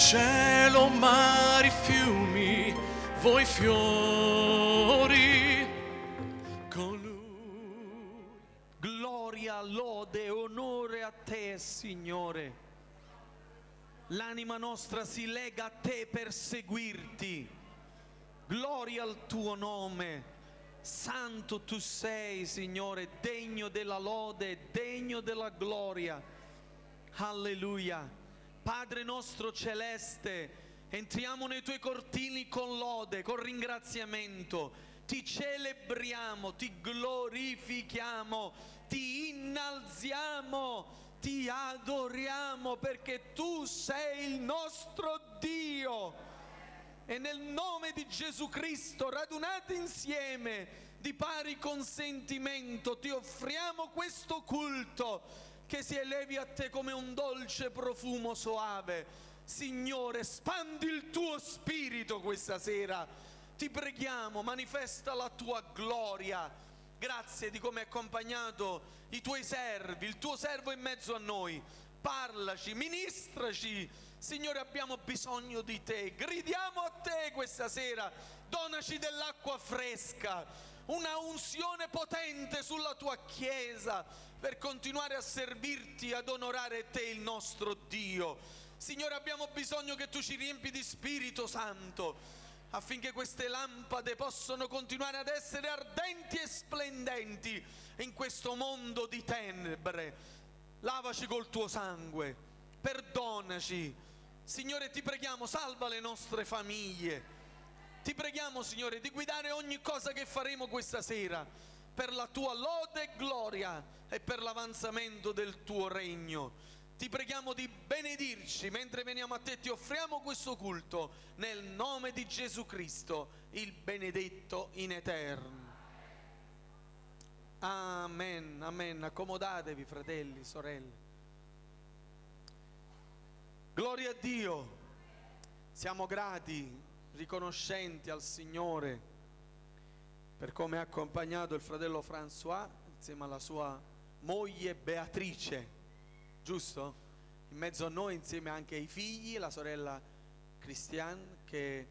cielo, mari, fiumi, voi fiori, colui. Gloria, lode, onore a te, Signore. L'anima nostra si lega a te per seguirti. Gloria al tuo nome. Santo tu sei, Signore, degno della lode, degno della gloria. Alleluia. Padre nostro celeste, entriamo nei tuoi cortili con lode, con ringraziamento. Ti celebriamo, ti glorifichiamo, ti innalziamo, ti adoriamo perché tu sei il nostro Dio. E nel nome di Gesù Cristo, radunati insieme di pari consentimento, ti offriamo questo culto che si elevi a te come un dolce profumo soave. Signore, spandi il tuo spirito questa sera. Ti preghiamo, manifesta la tua gloria. Grazie di come hai accompagnato i tuoi servi, il tuo servo in mezzo a noi. Parlaci, ministraci. Signore, abbiamo bisogno di te. Gridiamo a te questa sera. Donaci dell'acqua fresca, una unzione potente sulla tua Chiesa per continuare a servirti, ad onorare te, il nostro Dio. Signore, abbiamo bisogno che tu ci riempi di Spirito Santo affinché queste lampade possano continuare ad essere ardenti e splendenti in questo mondo di tenebre. Lavaci col tuo sangue, perdonaci. Signore, ti preghiamo, salva le nostre famiglie. Ti preghiamo, Signore, di guidare ogni cosa che faremo questa sera per la tua lode e gloria e per l'avanzamento del tuo regno. Ti preghiamo di benedirci mentre veniamo a te, ti offriamo questo culto nel nome di Gesù Cristo, il benedetto in eterno. Amen, amen. Accomodatevi, fratelli, sorelle. Gloria a Dio. Siamo grati, riconoscenti al Signore per come ha accompagnato il fratello François insieme alla sua moglie Beatrice, giusto? In mezzo a noi, insieme anche ai figli, la sorella Christiane, che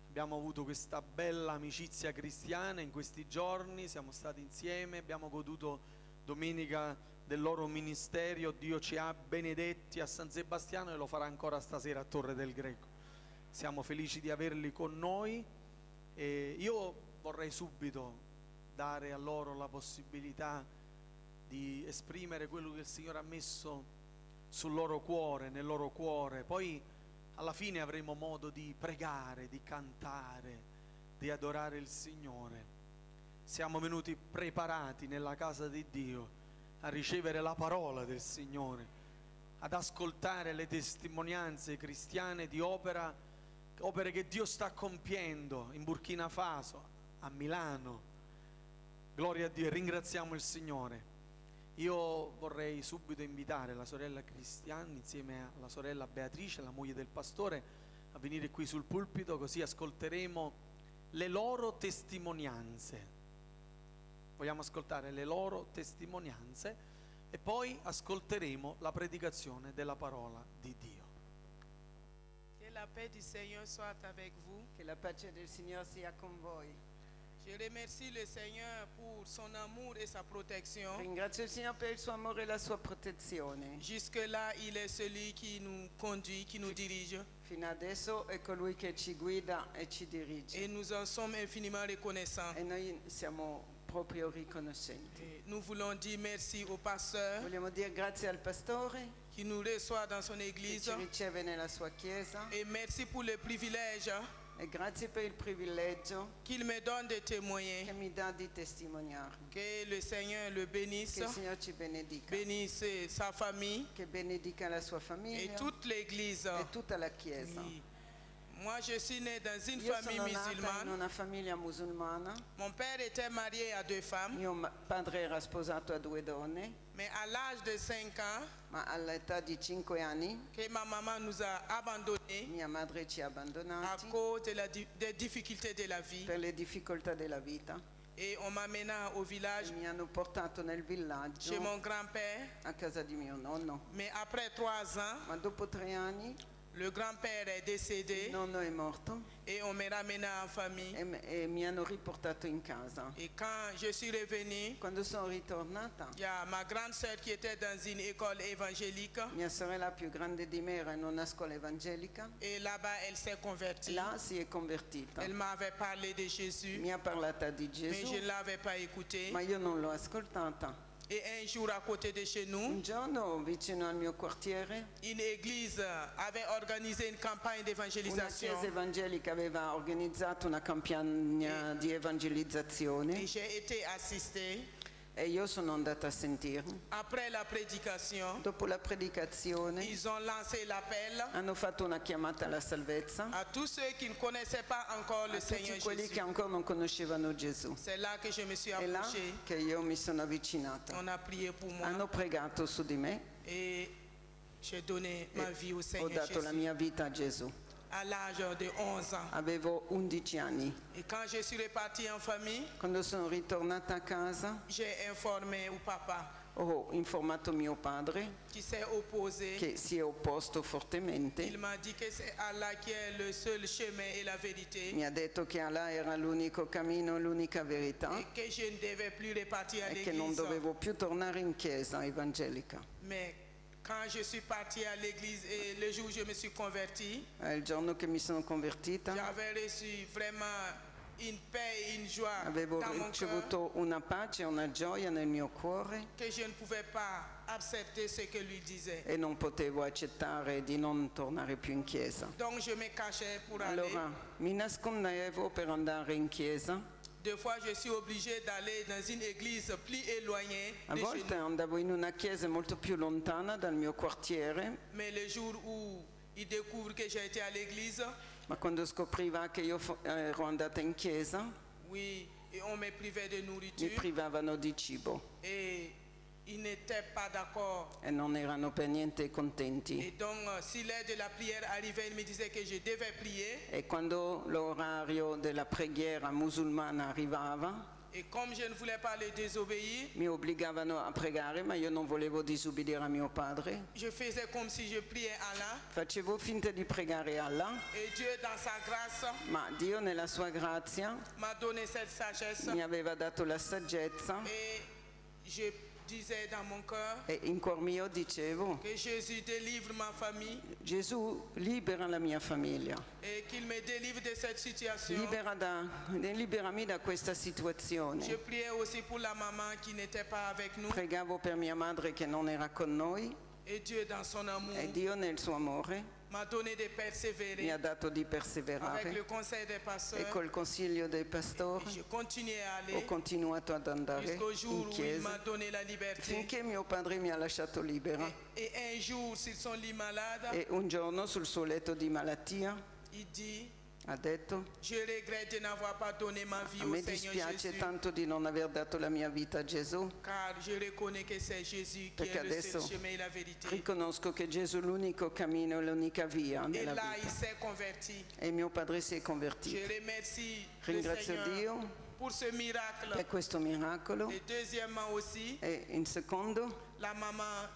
abbiamo avuto questa bella amicizia cristiana in questi giorni, siamo stati insieme, abbiamo goduto domenica del loro ministero. Dio ci ha benedetti a San Sebastiano e lo farà ancora stasera a Torre del Greco. Siamo felici di averli con noi e io vorrei subito dare a loro la possibilità di esprimere quello che il Signore ha messo sul loro cuore, nel loro cuore. Poi alla fine avremo modo di pregare, di cantare, di adorare il Signore. Siamo venuti preparati nella casa di Dio a ricevere la parola del Signore, ad ascoltare le testimonianze cristiane di opere che Dio sta compiendo in Burkina Faso, a Milano. Gloria a Dio, e ringraziamo il Signore. Io vorrei subito invitare la sorella Cristiane insieme alla sorella Beatrice, la moglie del pastore, a venire qui sul pulpito, così ascolteremo le loro testimonianze. Vogliamo ascoltare le loro testimonianze e poi ascolteremo la predicazione della parola di Dio. Que la paix du Seigneur soit avec vous. Che la pace del Signore sia con voi. Je remercie le Seigneur pour son amour et sa protection. Ringrazio il Signore per il suo amore e la sua protezione. Jusque-là, il est celui qui nous conduit, qui nous dirige. Fino adesso è colui che ci guida e ci dirige. Et nous en sommes infiniment reconnaissants. E noi siamo proprio riconoscenti. Et nous voulons dire merci au pasteur Vogliamo dire grazie al pastore qui nous reçoit dans son che église. ci riceve nella sua chiesa Et merci pour le privilège e grazie per il privilegio qu'il me donne de témoigner. che mi dà di testimoniare. Que le Seigneur le bénisse, Che il Signore ci benedica, bénisse sa famille che benedica la sua et famiglia toute l'église. e tutta la chiesa. Oui. Moi, je suis né dans une Io famille sono nata in musulmane. una famiglia musulmana. Mon père était marié à 2 femmes, Mio padre era sposato a 2 donne, mais à l'âge de 5 ans, ma all'età di 5 anni que ma maman nous a abandonnés mia madre ci ha à abbandonati cause des difficultés de la vie. per le difficoltà della vita Et on m'amena au e village mi hanno portato nel chez villaggio mon grand-père. a casa di mio nonno. Mais après 3 ans, Ma dopo 3 anni Le grand-père est décédé il nonno è morto et on me ramena en famille. e mi hanno riportato in casa. Et quand je suis revenue, Quando sono ritornata, il y a ma grande sœur qui était dans une école évangélique mia sorella più grande di me era in una scuola evangelica, et là-bas elle s'est convertie. là si è convertita. Elle m'avait parlé de Jésus, Mi ha parlato di mais Gesù, je ne l'avais pas écouté. ma io non l'ho ascoltata. Et un jour à côté de chez nous, Un giorno vicino al mio quartiere une église avait organisé une campagne una d'évangélisation. chiesa evangelica aveva organizzato una campagna di Et evangelizzazione j'ai été assistée. e io sono andata a sentire. Après la prédication, Dopo la predicazione ils ont lancé l'appel hanno fatto una chiamata alla salvezza à tous ceux qui ne connaissaient pas encore le a Seigneur tutti quelli Jésus. che ancora non conoscevano Gesù. C'est là que je me suis È là approchée. che io mi sono avvicinata. On a prié pour moi Hanno pregato su di me et j'ai donné ma vie au e ho Seigneur dato la Jésus mia vita a Gesù. à l'âge de 11 ans. Avevo 11 anni. Et quand je suis repartie en famille, Quando sono ritornata a casa j'ai informé au papa ho informato mio padre qui s'est opposé. che si è opposto fortemente. Il m'a dit que c'est Allah qui est le seul chemin et la vérité Mi ha detto che Allah era l'unico cammino, l'unica verità et que je ne devais plus repartir à e che non l'église. dovevo più tornare in chiesa evangelica. Mais quand je suis partie à l'église et le jour où je me suis convertie, Il giorno che mi sono convertita j'avais reçu vraiment une paix et une joie avevo dans mon cœur ricevuto una pace e una gioia nel mio cuore que je ne pouvais pas accepter ce que lui disait. e non potevo accettare di non tornare più in chiesa. Donc je me cachais pour aller. Allora mi nascondevo per andare in chiesa. Deux fois, je suis obligée d'aller dans une église plus éloignée A de chez volte nous. andavo in una chiesa molto più lontana dal mio quartiere, Mais le jour où il découvre que j'ai été à l'église, ma quando scopriva che io ero andata in chiesa oui, et on me privait de mi nourriture privavano di cibo et il n'était pas d'accord. e non erano per niente contenti. Et donc, si l'heure de la prière arrivait, il me disait que je devais prier. E quando l'orario della preghiera musulmana arrivava Et comme je ne voulais pas le désobéir, mi obbligavano a pregare, ma io non volevo disubbidire a mio padre. je faisais comme si je priais Allah. Facevo finta di pregare Allah, Et Dieu, dans sa grâce, ma Dio nella sua grazia m'a donné cette sagesse. mi aveva dato la saggezza Et je disais dans mon cœur e in cuor mio dicevo: que Jésus délivre ma famille Gesù libera la mia famiglia, et qu'il me délivre de cette situation. liberami da questa situazione. Je priais aussi pour la maman qui n'était pas avec nous. Pregavo per mia madre che non era con noi Et Dieu, dans son amour, e Dio nel suo amore m'a donné de mi ha persévérer dato di avec perseverare le conseil des e pasteurs. col consiglio dei Et pastori je continuais à ho aller continuato ad andare jusqu'au jour in où il chiesa m'a donné la liberté. finché mio padre mi ha lasciato libera. Et un jour, sur son lit malade, E un giorno sul suo letto di malattia il dit: ha detto: je regrette de n'avoir pas donné ma vie a au me Seigneur dispiace Jésus, tanto di non aver dato la mia vita a Gesù, car je reconnais que c'est Jésus qui perché est le seul adesso chemin et la vérité. riconosco che Gesù è l'unico cammino e l'unica via Et nella là, il vita. s'est converti. E mio padre si è Je convertito. remercie le Ringrazio Seigneur Dio pour ce miracle. per questo miracolo. Et deuxièmement aussi, E in secondo, la maman,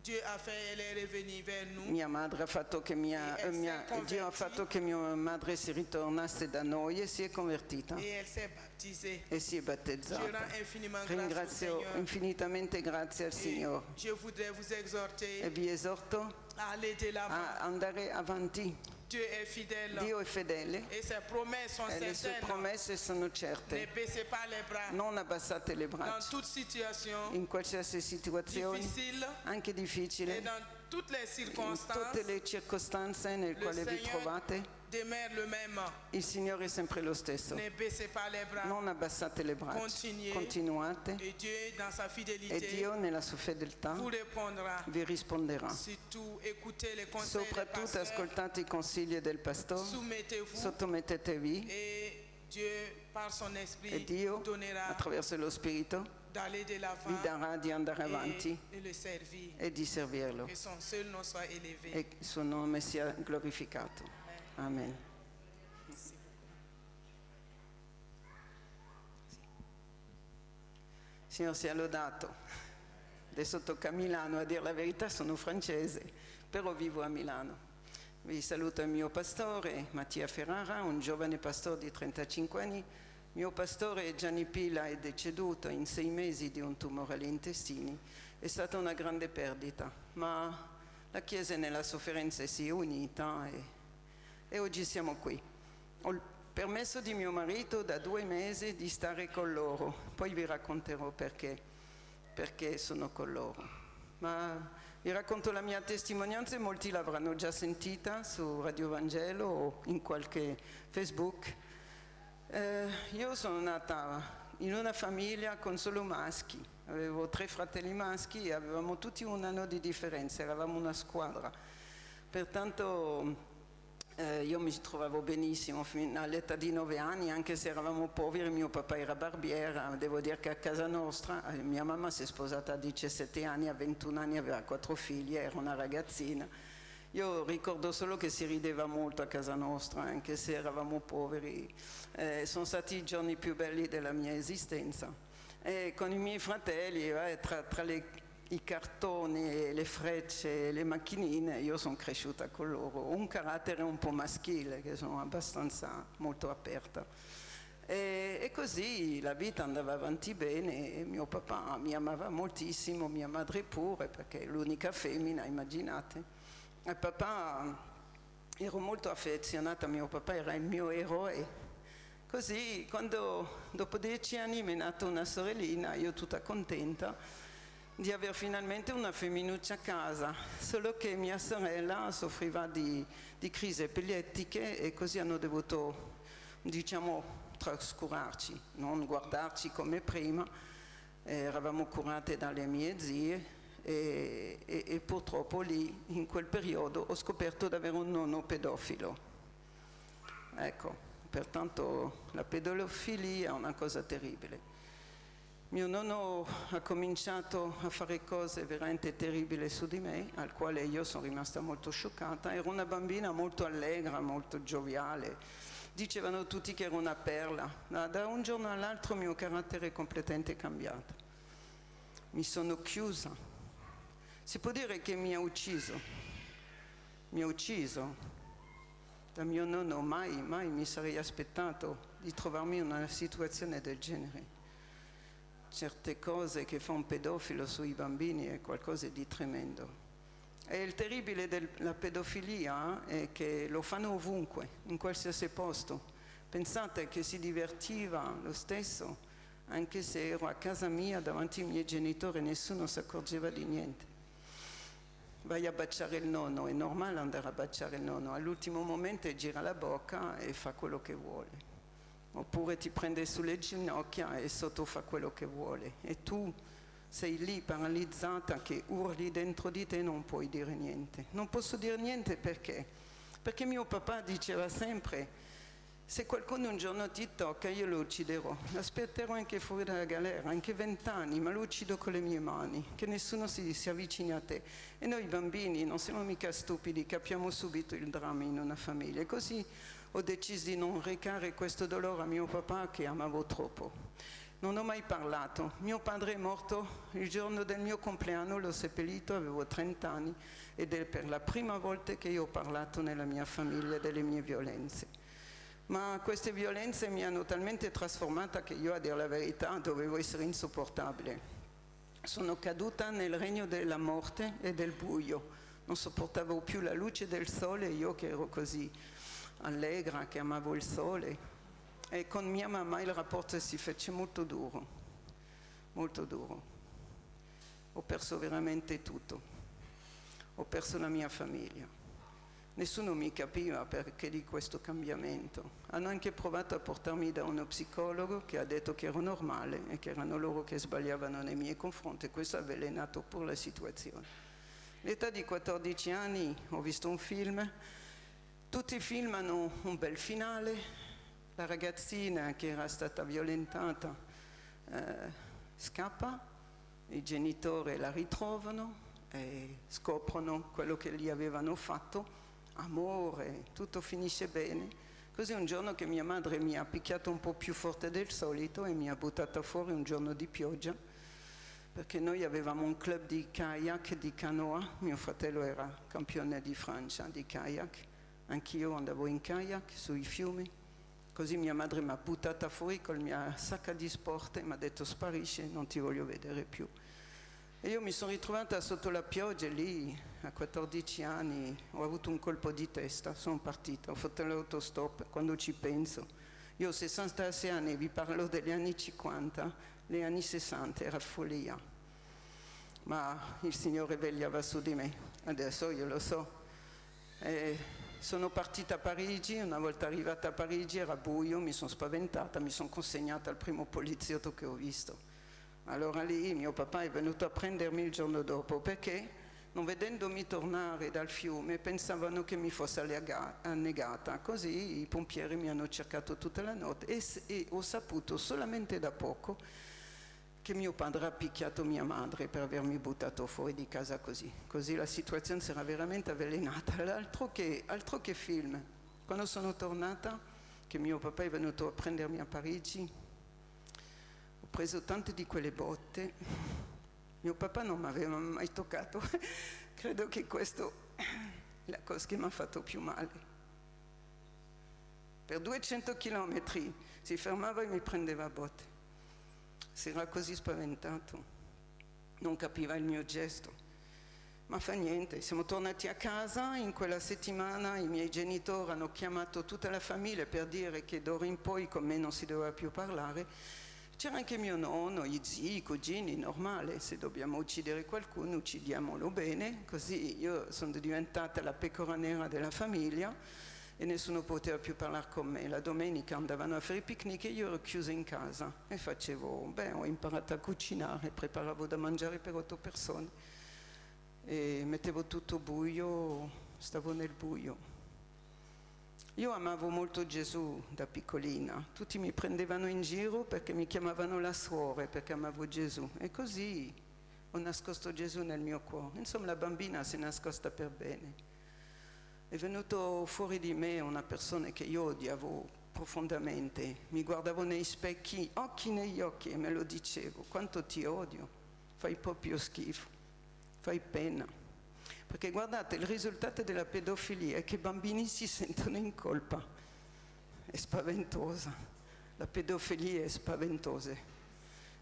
Dieu a fait, elle est revenue vers nous. mia madre ha fatto che Dio ha fatto che mia madre si ritornasse da noi e si è convertita Et elle s'est baptisée. e si è Je battezzata. rends infiniment grâce au Ringrazio Seigneur. infinitamente grazie al Et Signore je voudrais vous exhorter e vi esorto à aller de l'avant. a andare avanti. Dieu est fidèle. Dio è fedele Et ses promesses sont e le sue certaines. promesse sono Ne certe. baissez pas les bras. Non abbassate le Dans braccia. toute situation In qualsiasi situazione, difficile anche et difficile, dans toutes les in circonstances, tutte le circostanze nelle le quali vi Seigneur trovate, demeure le même. il Signore è sempre lo stesso. Ne baissez pas les bras. Non abbassate le braccia, Continuez. continuate Et Dieu, dans sa e fidélité, Dio nella sua fedeltà vous répondra. vi risponderà. Surtout, écoutez les conseils des Soprattutto pasteurs. ascoltate i consigli del pastore, Soumettez-vous sottomettetevi et Dieu, par son e esprit, Dio, vous donnera attraverso lo Spirito, d'aller de vi l'avant darà di andare avanti et de le servir. e di servirlo Que son seul nom soit élevé. e il suo nome sia glorificato. Amen. Signore sia lodato. Adesso tocca a Milano, a dire la verità sono francese, però vivo a Milano. Vi saluto il mio pastore Mattia Ferrara, un giovane pastore di 35 anni. Mio pastore Gianni Pila è deceduto in 6 mesi di un tumore agli intestini. È stata una grande perdita, ma la Chiesa nella sofferenza si è unita e oggi siamo qui. Ho il permesso di mio marito da 2 mesi di stare con loro, poi vi racconterò perché sono con loro. Ma vi racconto la mia testimonianza e molti l'avranno già sentita su Radio Vangelo o in qualche Facebook. Io sono nata in una famiglia con solo maschi, avevo 3 fratelli maschi e avevamo tutti 1 anno di differenza, eravamo una squadra. Pertanto io mi trovavo benissimo fino all'età di 9 anni, anche se eravamo poveri. Mio papà era barbiera, devo dire che a casa nostra mia mamma si è sposata a 17 anni, a 21 anni aveva 4 figli, era una ragazzina. Io ricordo solo che si rideva molto a casa nostra, anche se eravamo poveri. Sono stati i giorni più belli della mia esistenza. E con i miei fratelli, tra i cartoni, le frecce, le macchinine, io sono cresciuta con loro. Ho un carattere un po' maschile, che sono abbastanza molto aperta. E così la vita andava avanti bene e mio papà mi amava moltissimo, mia madre pure, perché è l'unica femmina, immaginate. E papà, ero molto affezionata a mio papà, era il mio eroe. Così, quando dopo 10 anni mi è nata una sorellina, io tutta contenta di avere finalmente una femminuccia a casa, solo che mia sorella soffriva di crisi epilettiche e così hanno dovuto, diciamo, trascurarci, non guardarci come prima. Eravamo curate dalle mie zie e purtroppo lì, in quel periodo, ho scoperto di avere un nonno pedofilo. Ecco, pertanto la pedofilia è una cosa terribile. Mio nonno ha cominciato a fare cose veramente terribili su di me, al quale io sono rimasta molto scioccata. Ero una bambina molto allegra, molto gioviale. Dicevano tutti che ero una perla. Ma da un giorno all'altro il mio carattere è completamente cambiato. Mi sono chiusa. Si può dire che mi ha ucciso. Mi ha ucciso. Da mio nonno mai mi sarei aspettato di trovarmi in una situazione del genere. Certe cose che fa un pedofilo sui bambini è qualcosa di tremendo. E il terribile della pedofilia è che lo fanno ovunque, in qualsiasi posto. Pensate che si divertiva lo stesso, anche se ero a casa mia davanti ai miei genitori e nessuno si accorgeva di niente. Vai a baciare il nonno, è normale andare a baciare il nonno, all'ultimo momento gira la bocca e fa quello che vuole. Oppure ti prende sulle ginocchia e sotto fa quello che vuole e tu sei lì paralizzata che urli dentro di te e non puoi dire niente. Non posso dire niente perché mio papà diceva sempre: se qualcuno un giorno ti tocca io lo ucciderò, l'aspetterò anche fuori dalla galera, anche 20 anni, ma lo uccido con le mie mani, che nessuno si avvicini a te. E noi bambini non siamo mica stupidi, capiamo subito il dramma in una famiglia. E così ho deciso di non recare questo dolore a mio papà che amavo troppo. Non ho mai parlato. Mio padre è morto il giorno del mio compleanno, l'ho seppellito, avevo 30 anni ed è per la prima volta che io ho parlato nella mia famiglia delle mie violenze. Ma queste violenze mi hanno talmente trasformata che io, a dire la verità, dovevo essere insopportabile. Sono caduta nel regno della morte e del buio. Non sopportavo più la luce del sole, io che ero così allegra, che amavo il sole, e con mia mamma il rapporto si fece molto duro, molto duro. Ho perso veramente tutto, ho perso la mia famiglia. Nessuno mi capiva perché di questo cambiamento. Hanno anche provato a portarmi da uno psicologo che ha detto che ero normale e che erano loro che sbagliavano nei miei confronti, e questo ha avvelenato pure la situazione. All'età di 14 anni ho visto un film. Tutti i film hanno un bel finale. La ragazzina che era stata violentata scappa, i genitori la ritrovano e scoprono quello che gli avevano fatto, amore, tutto finisce bene. Così un giorno che mia madre mi ha picchiato un po' più forte del solito e mi ha buttata fuori un giorno di pioggia, perché noi avevamo un club di kayak, di canoa, mio fratello era campione di Francia di kayak. Anch'io andavo in kayak sui fiumi, così mia madre mi ha buttata fuori con la mia sacca di sport e mi ha detto sparisci, non ti voglio vedere più. E io mi sono ritrovata sotto la pioggia e lì a 14 anni ho avuto un colpo di testa, sono partita, ho fatto l'autostop. Quando ci penso, io ho 66 anni, vi parlo degli anni 50, gli anni 60, era follia, ma il Signore vegliava su di me, adesso io lo so. Sono partita a Parigi, una volta arrivata a Parigi era buio, mi sono spaventata, mi sono consegnata al primo poliziotto che ho visto. Allora lì mio papà è venuto a prendermi il giorno dopo perché, non vedendomi tornare dal fiume, pensavano che mi fosse annegata. Così i pompieri mi hanno cercato tutta la notte e ho saputo solamente da poco che mio padre ha picchiato mia madre per avermi buttato fuori di casa così. Così la situazione si era veramente avvelenata. Altro che film. Quando sono tornata, che mio papà è venuto a prendermi a Parigi, ho preso tante di quelle botte. Mio papà non mi aveva mai toccato. Credo che questo è la cosa che mi ha fatto più male. Per 200 chilometri si fermava e mi prendeva a botte. Si era così spaventato, non capiva il mio gesto, ma fa niente. Siamo tornati a casa, in quella settimana i miei genitori hanno chiamato tutta la famiglia per dire che d'ora in poi con me non si doveva più parlare. C'era anche mio nonno, gli zii, i cugini, normale, se dobbiamo uccidere qualcuno uccidiamolo bene. Così io sono diventata la pecora nera della famiglia e nessuno poteva più parlare con me. La domenica andavano a fare i picnic e io ero chiusa in casa e ho imparato a cucinare, preparavo da mangiare per 8 persone e mettevo tutto buio, stavo nel buio. Io amavo molto Gesù da piccolina, tutti mi prendevano in giro perché mi chiamavano la suora, perché amavo Gesù e così ho nascosto Gesù nel mio cuore. Insomma, la bambina si è nascosta per bene. È venuto fuori di me una persona che io odiavo profondamente. Mi guardavo nei specchi, occhi negli occhi, e me lo dicevo: quanto ti odio, fai proprio schifo, fai pena. Perché guardate, il risultato della pedofilia è che i bambini si sentono in colpa. È spaventosa. La pedofilia è spaventosa.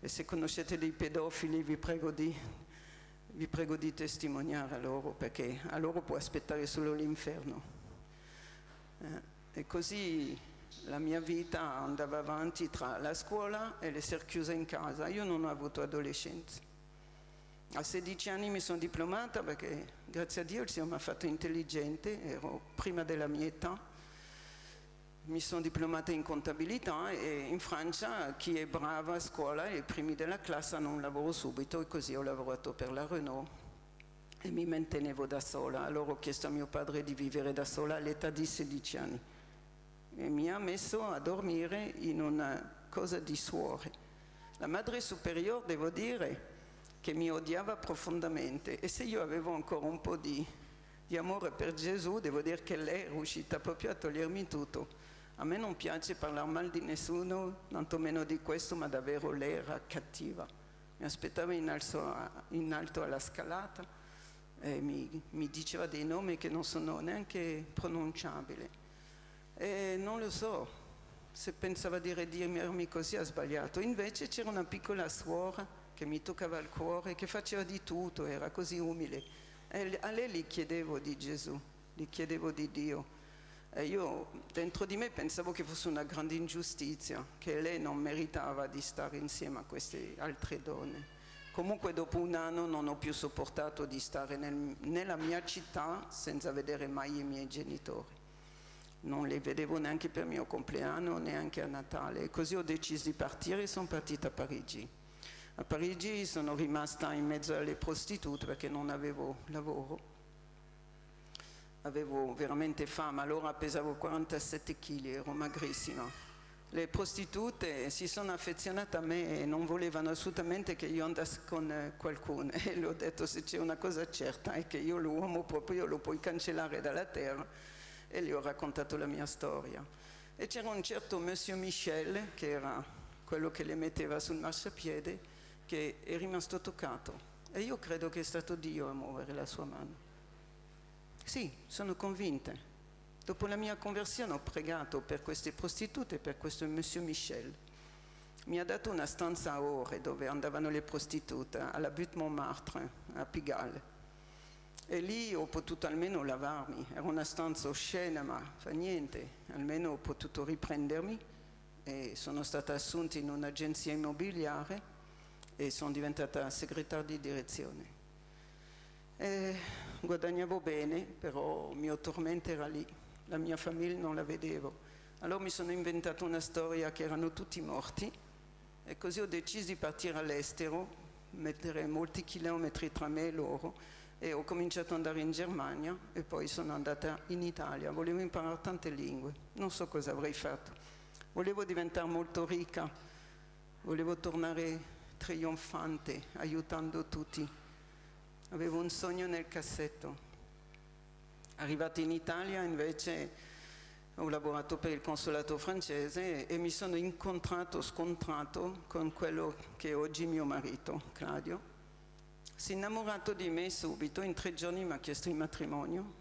E se conoscete dei pedofili vi prego di testimoniare a loro, perché a loro può aspettare solo l'inferno. E così la mia vita andava avanti tra la scuola e l'essere chiusa in casa. Io non ho avuto adolescenza. A 16 anni mi sono diplomata perché, grazie a Dio, il Signore mi ha fatto intelligente, ero prima della mia età. Mi sono diplomata in contabilità e in Francia chi è brava a scuola e i primi della classe hanno un lavoro subito, e così ho lavorato per la Renault e mi mantenevo da sola. Allora ho chiesto a mio padre di vivere da sola all'età di 16 anni e mi ha messo a dormire in una cosa di suore. La madre superiore, devo dire, che mi odiava profondamente, e se io avevo ancora un po' di amore per Gesù, devo dire che lei è riuscita proprio a togliermi tutto. A me non piace parlare male di nessuno, tantomeno di questo, ma davvero lei era cattiva. Mi aspettava in alto alla scalata e mi diceva dei nomi che non sono neanche pronunciabili. E non lo so, se pensava di redimermi così ha sbagliato. Invece c'era una piccola suora che mi toccava il cuore, che faceva di tutto, era così umile. E a lei gli chiedevo di Gesù, gli chiedevo di Dio. E io dentro di me pensavo che fosse una grande ingiustizia, che lei non meritava di stare insieme a queste altre donne. Comunque dopo un anno non ho più sopportato di stare nella mia città senza vedere mai i miei genitori. Non li vedevo neanche per il mio compleanno, neanche a Natale. E così ho deciso di partire e sono partita a Parigi. A Parigi sono rimasta in mezzo alle prostitute perché non avevo lavoro. Avevo veramente fame, allora pesavo 47 kg, ero magrissima. Le prostitute si sono affezionate a me e non volevano assolutamente che io andassi con qualcuno. E le ho detto: se c'è una cosa certa è che io l'uomo proprio lo puoi cancellare dalla terra. E gli ho raccontato la mia storia. E c'era un certo Monsieur Michel, che era quello che le metteva sul marciapiede, che è rimasto toccato. E io credo che è stato Dio a muovere la sua mano. Sì, sono convinta. Dopo la mia conversione ho pregato per queste prostitute e per questo Monsieur Michel. Mi ha dato una stanza a ore dove andavano le prostitute, alla Butte Montmartre, a Pigalle. E lì ho potuto almeno lavarmi. Era una stanza oscena, ma fa niente. Almeno ho potuto riprendermi e sono stata assunta in un'agenzia immobiliare e sono diventata segretaria di direzione. E guadagnavo bene, però il mio tormento era lì. La mia famiglia non la vedevo. Allora mi sono inventato una storia che erano tutti morti e così ho deciso di partire all'estero, mettere molti chilometri tra me e loro e ho cominciato ad andare in Germania e poi sono andata in Italia. Volevo imparare tante lingue, non so cosa avrei fatto. Volevo diventare molto ricca, volevo tornare trionfante, aiutando tutti. Avevo un sogno nel cassetto. Arrivato in Italia invece ho lavorato per il consolato francese e mi sono scontrato con quello che è oggi mio marito, Claudio. Si è innamorato di me subito, in 3 giorni mi ha chiesto il matrimonio.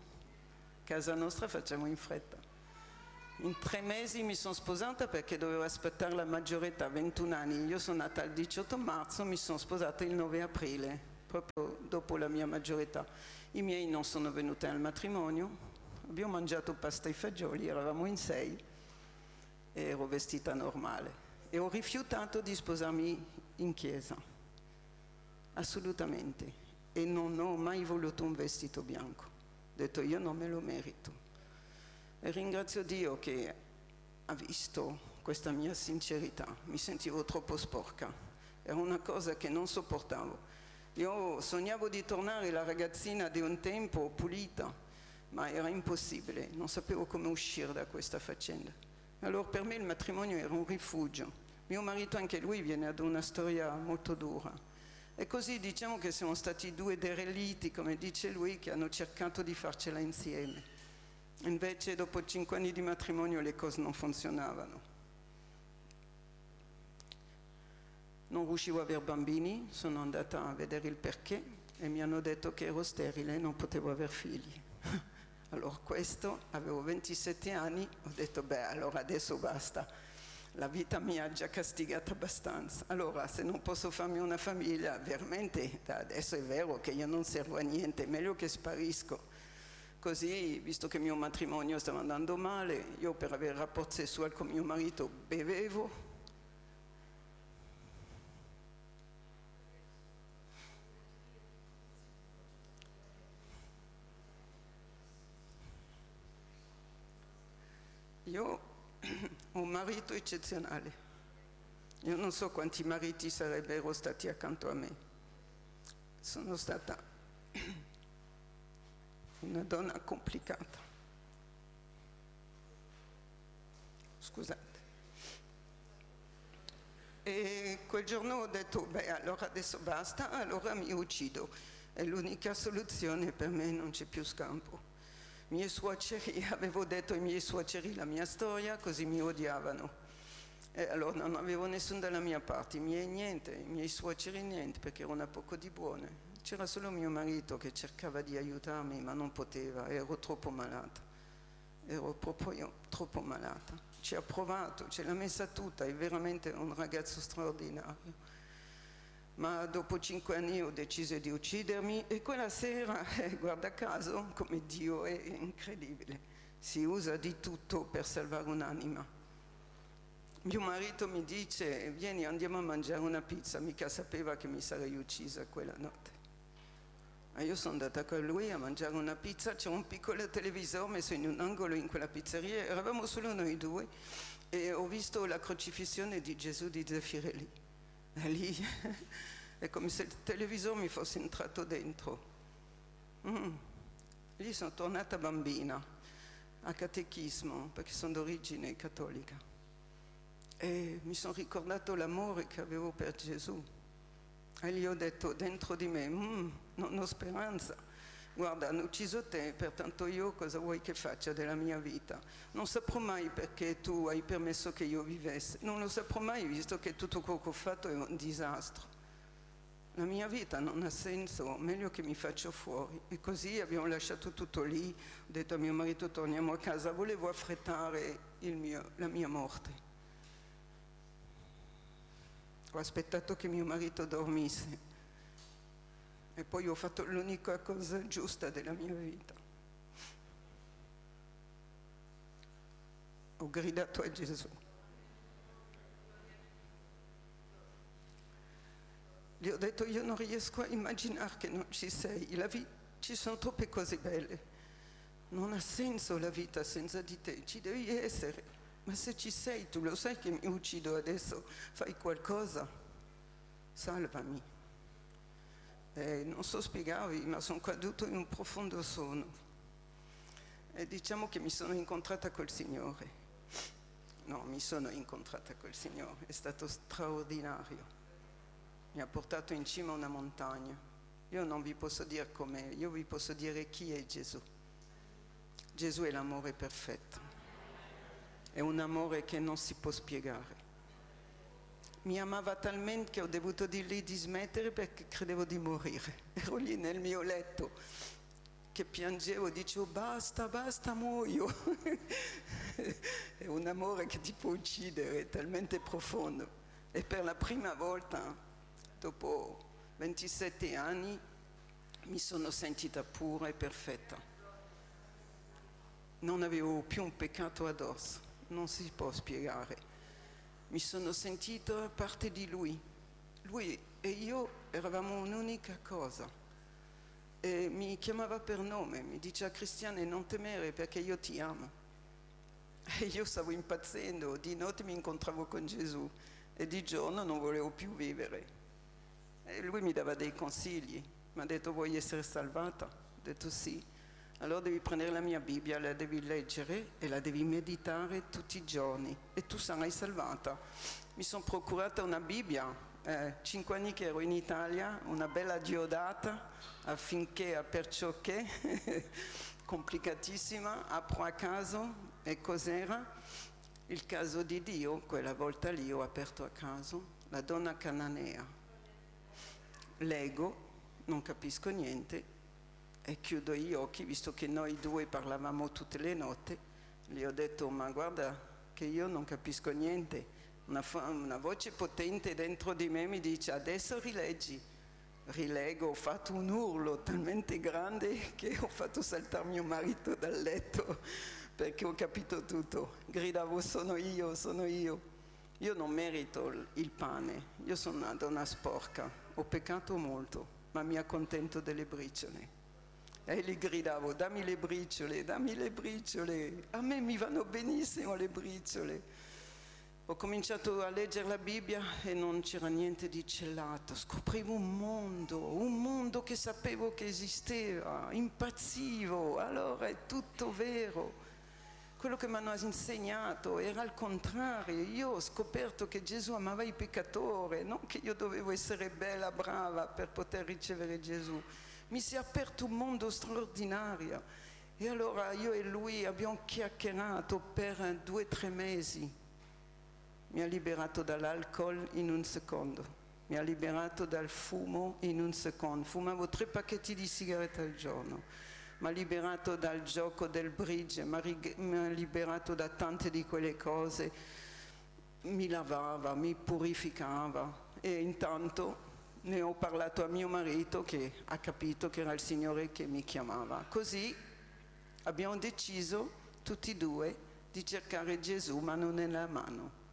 Casa nostra facciamo in fretta. In 3 mesi mi sono sposata perché dovevo aspettare la maggiore età, 21 anni. Io sono nata il 18 marzo, mi sono sposata il 9 aprile, proprio dopo la mia maggiore età. I miei non sono venuti al matrimonio, abbiamo mangiato pasta e fagioli, eravamo in 6 e ero vestita normale. E ho rifiutato di sposarmi in chiesa, assolutamente. E non ho mai voluto un vestito bianco. Ho detto io non me lo merito. E ringrazio Dio che ha visto questa mia sincerità. Mi sentivo troppo sporca, era una cosa che non sopportavo. Io sognavo di tornare la ragazzina di un tempo pulita, ma era impossibile, non sapevo come uscire da questa faccenda. Allora per me il matrimonio era un rifugio. Mio marito anche lui viene da una storia molto dura. E così diciamo che siamo stati 2 derelitti, come dice lui, che hanno cercato di farcela insieme. Invece dopo 5 anni di matrimonio le cose non funzionavano. Non riuscivo ad avere bambini, sono andata a vedere il perché e mi hanno detto che ero sterile e non potevo avere figli. Allora questo, avevo 27 anni, ho detto beh allora adesso basta, la vita mi ha già castigata abbastanza. Allora se non posso farmi una famiglia, veramente adesso è vero che io non servo a niente, è meglio che sparisco. Così, visto che il mio matrimonio stava andando male, io per avere rapporti sessuali con mio marito bevevo. Io ho un marito eccezionale. Io non so quanti mariti sarebbero stati accanto a me. Sono stata una donna complicata. Scusate. E quel giorno ho detto, beh, allora adesso basta, allora mi uccido. È l'unica soluzione, per me non c'è più scampo. Miei suoceri, avevo detto ai miei suoceri la mia storia, così mi odiavano. E allora non avevo nessuno dalla mia parte, i miei niente, i miei suoceri niente, perché erano a poco di buone. C'era solo mio marito che cercava di aiutarmi, ma non poteva, ero troppo malata. Ero proprio io troppo malata. Ci ha provato, ce l'ha messa tutta, è veramente un ragazzo straordinario. Ma dopo 5 anni ho deciso di uccidermi e quella sera, guarda caso, come Dio è incredibile, si usa di tutto per salvare un'anima. Mio marito mi dice, vieni andiamo a mangiare una pizza, mica sapeva che mi sarei uccisa quella notte. Ma io sono andata con lui a mangiare una pizza, c'era un piccolo televisore messo in un angolo in quella pizzeria, eravamo solo noi 2 e ho visto la crocifissione di Gesù di Zeffirelli. E lì è come se il televisore mi fosse entrato dentro. Lì sono tornata bambina a catechismo perché sono d'origine cattolica e mi sono ricordato l'amore che avevo per Gesù e gli ho detto dentro di me non ho speranza, guarda hanno ucciso te, pertanto io cosa vuoi che faccia della mia vita? Non saprò mai perché tu hai permesso che io vivessi, non lo saprò mai visto che tutto quello che ho fatto è un disastro. la mia vita non ha senso, meglio che mi faccio fuori. E così abbiamo lasciato tutto lì, ho detto a mio marito torniamo a casa, volevo affrettare la mia morte. Ho aspettato che mio marito dormisse e poi ho fatto l'unica cosa giusta della mia vita. Ho gridato a Gesù. Gli ho detto io non riesco a immaginare che non ci sei, ci sono troppe cose belle, non ha senso la vita senza di te, ci devi essere, ma se ci sei tu lo sai che mi uccido adesso, fai qualcosa, salvami. E non so spiegarvi, ma sono caduto in un profondo sonno e diciamo che mi sono incontrata col Signore. No, mi sono incontrata col Signore, è stato straordinario. Mi ha portato in cima a una montagna. Io non vi posso dire com'è, io vi posso dire chi è Gesù. Gesù è l'amore perfetto. È un amore che non si può spiegare. Mi amava talmente che ho dovuto dirgli di smettere perché credevo di morire. Ero lì nel mio letto che piangevo, dicevo basta, basta, muoio. È un amore che ti può uccidere, è talmente profondo. E per la prima volta dopo 27 anni mi sono sentita pura e perfetta. Non avevo più un peccato addosso, non si può spiegare. Mi sono sentita parte di Lui. Lui e io eravamo un'unica cosa. E mi chiamava per nome, mi diceva Cristiane non temere perché io ti amo. E io stavo impazzendo, di notte mi incontravo con Gesù e di giorno non volevo più vivere. E lui mi dava dei consigli, mi ha detto vuoi essere salvata? Ho detto sì. Allora devi prendere la mia Bibbia, la devi leggere e la devi meditare tutti i giorni e tu sarai salvata. Mi sono procurata una Bibbia, 5 anni che ero in Italia, una bella diodata affinché, perciò che, complicatissima, apro a caso e cos'era? Il caso di Dio, quella volta lì ho aperto a caso, la donna cananea. Leggo, non capisco niente e chiudo gli occhi, visto che noi due parlavamo tutte le notti, gli ho detto ma guarda che io non capisco niente, una voce potente dentro di me mi dice adesso rileggi. Rilego, ho fatto un urlo talmente grande che ho fatto saltare mio marito dal letto perché ho capito tutto, gridavo sono io, io non merito il pane, io sono una donna sporca. Ho peccato molto, ma mi accontento delle briciole. E gli gridavo, dammi le briciole, a me mi vanno benissimo le briciole. Ho cominciato a leggere la Bibbia e non c'era niente di celato, scoprivo un mondo che sapevo che esisteva, impazzivo, allora è tutto vero. Quello che mi hanno insegnato era al contrario, io ho scoperto che Gesù amava i peccatori, non che io dovevo essere bella, brava per poter ricevere Gesù. Mi si è aperto un mondo straordinario e allora io e lui abbiamo chiacchierato per 2 o 3 mesi. Mi ha liberato dall'alcol in un secondo, mi ha liberato dal fumo in un secondo. Fumavo 3 pacchetti di sigarette al giorno. Mi ha liberato dal gioco del bridge, mi ha liberato da tante di quelle cose, mi lavava, mi purificava e intanto ne ho parlato a mio marito che ha capito che era il Signore che mi chiamava. Così abbiamo deciso tutti e due di cercare Gesù mano nella mano.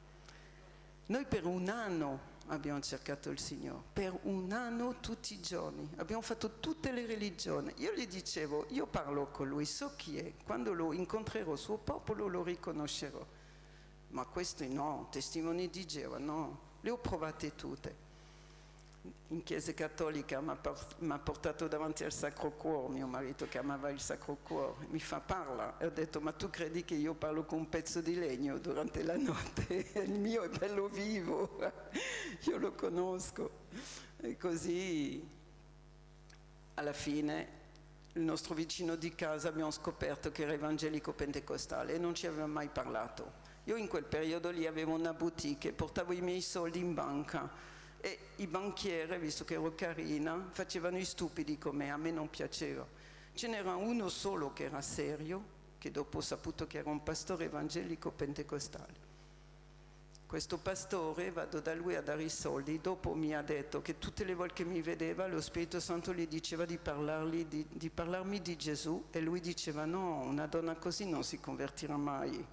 Noi per 1 anno abbiamo cercato il Signore, per 1 anno tutti i giorni, abbiamo fatto tutte le religioni. Io gli dicevo, io parlo con lui, so chi è, quando lo incontrerò, il suo popolo lo riconoscerò. Ma questi no, testimoni di Geova, no, le ho provate tutte. In chiesa cattolica mi ha portato davanti al Sacro Cuore, mio marito che amava il Sacro Cuore, mi fa parla e ho detto ma tu credi che io parlo con un pezzo di legno durante la notte? Il mio è bello vivo, io lo conosco. E così alla fine il nostro vicino di casa abbiamo scoperto che era evangelico pentecostale e non ci aveva mai parlato. Io in quel periodo lì avevo una boutique, portavo i miei soldi in banca E i banchieri, visto che ero carina, facevano i stupidi con me, a me non piaceva. Ce n'era uno solo che era serio, che dopo ho saputo che era un pastore evangelico pentecostale. Questo pastore, vado da lui a dare i soldi, dopo mi ha detto che tutte le volte che mi vedeva lo Spirito Santo gli diceva di parlarmi di Gesù, e lui diceva no, una donna così non si convertirà mai.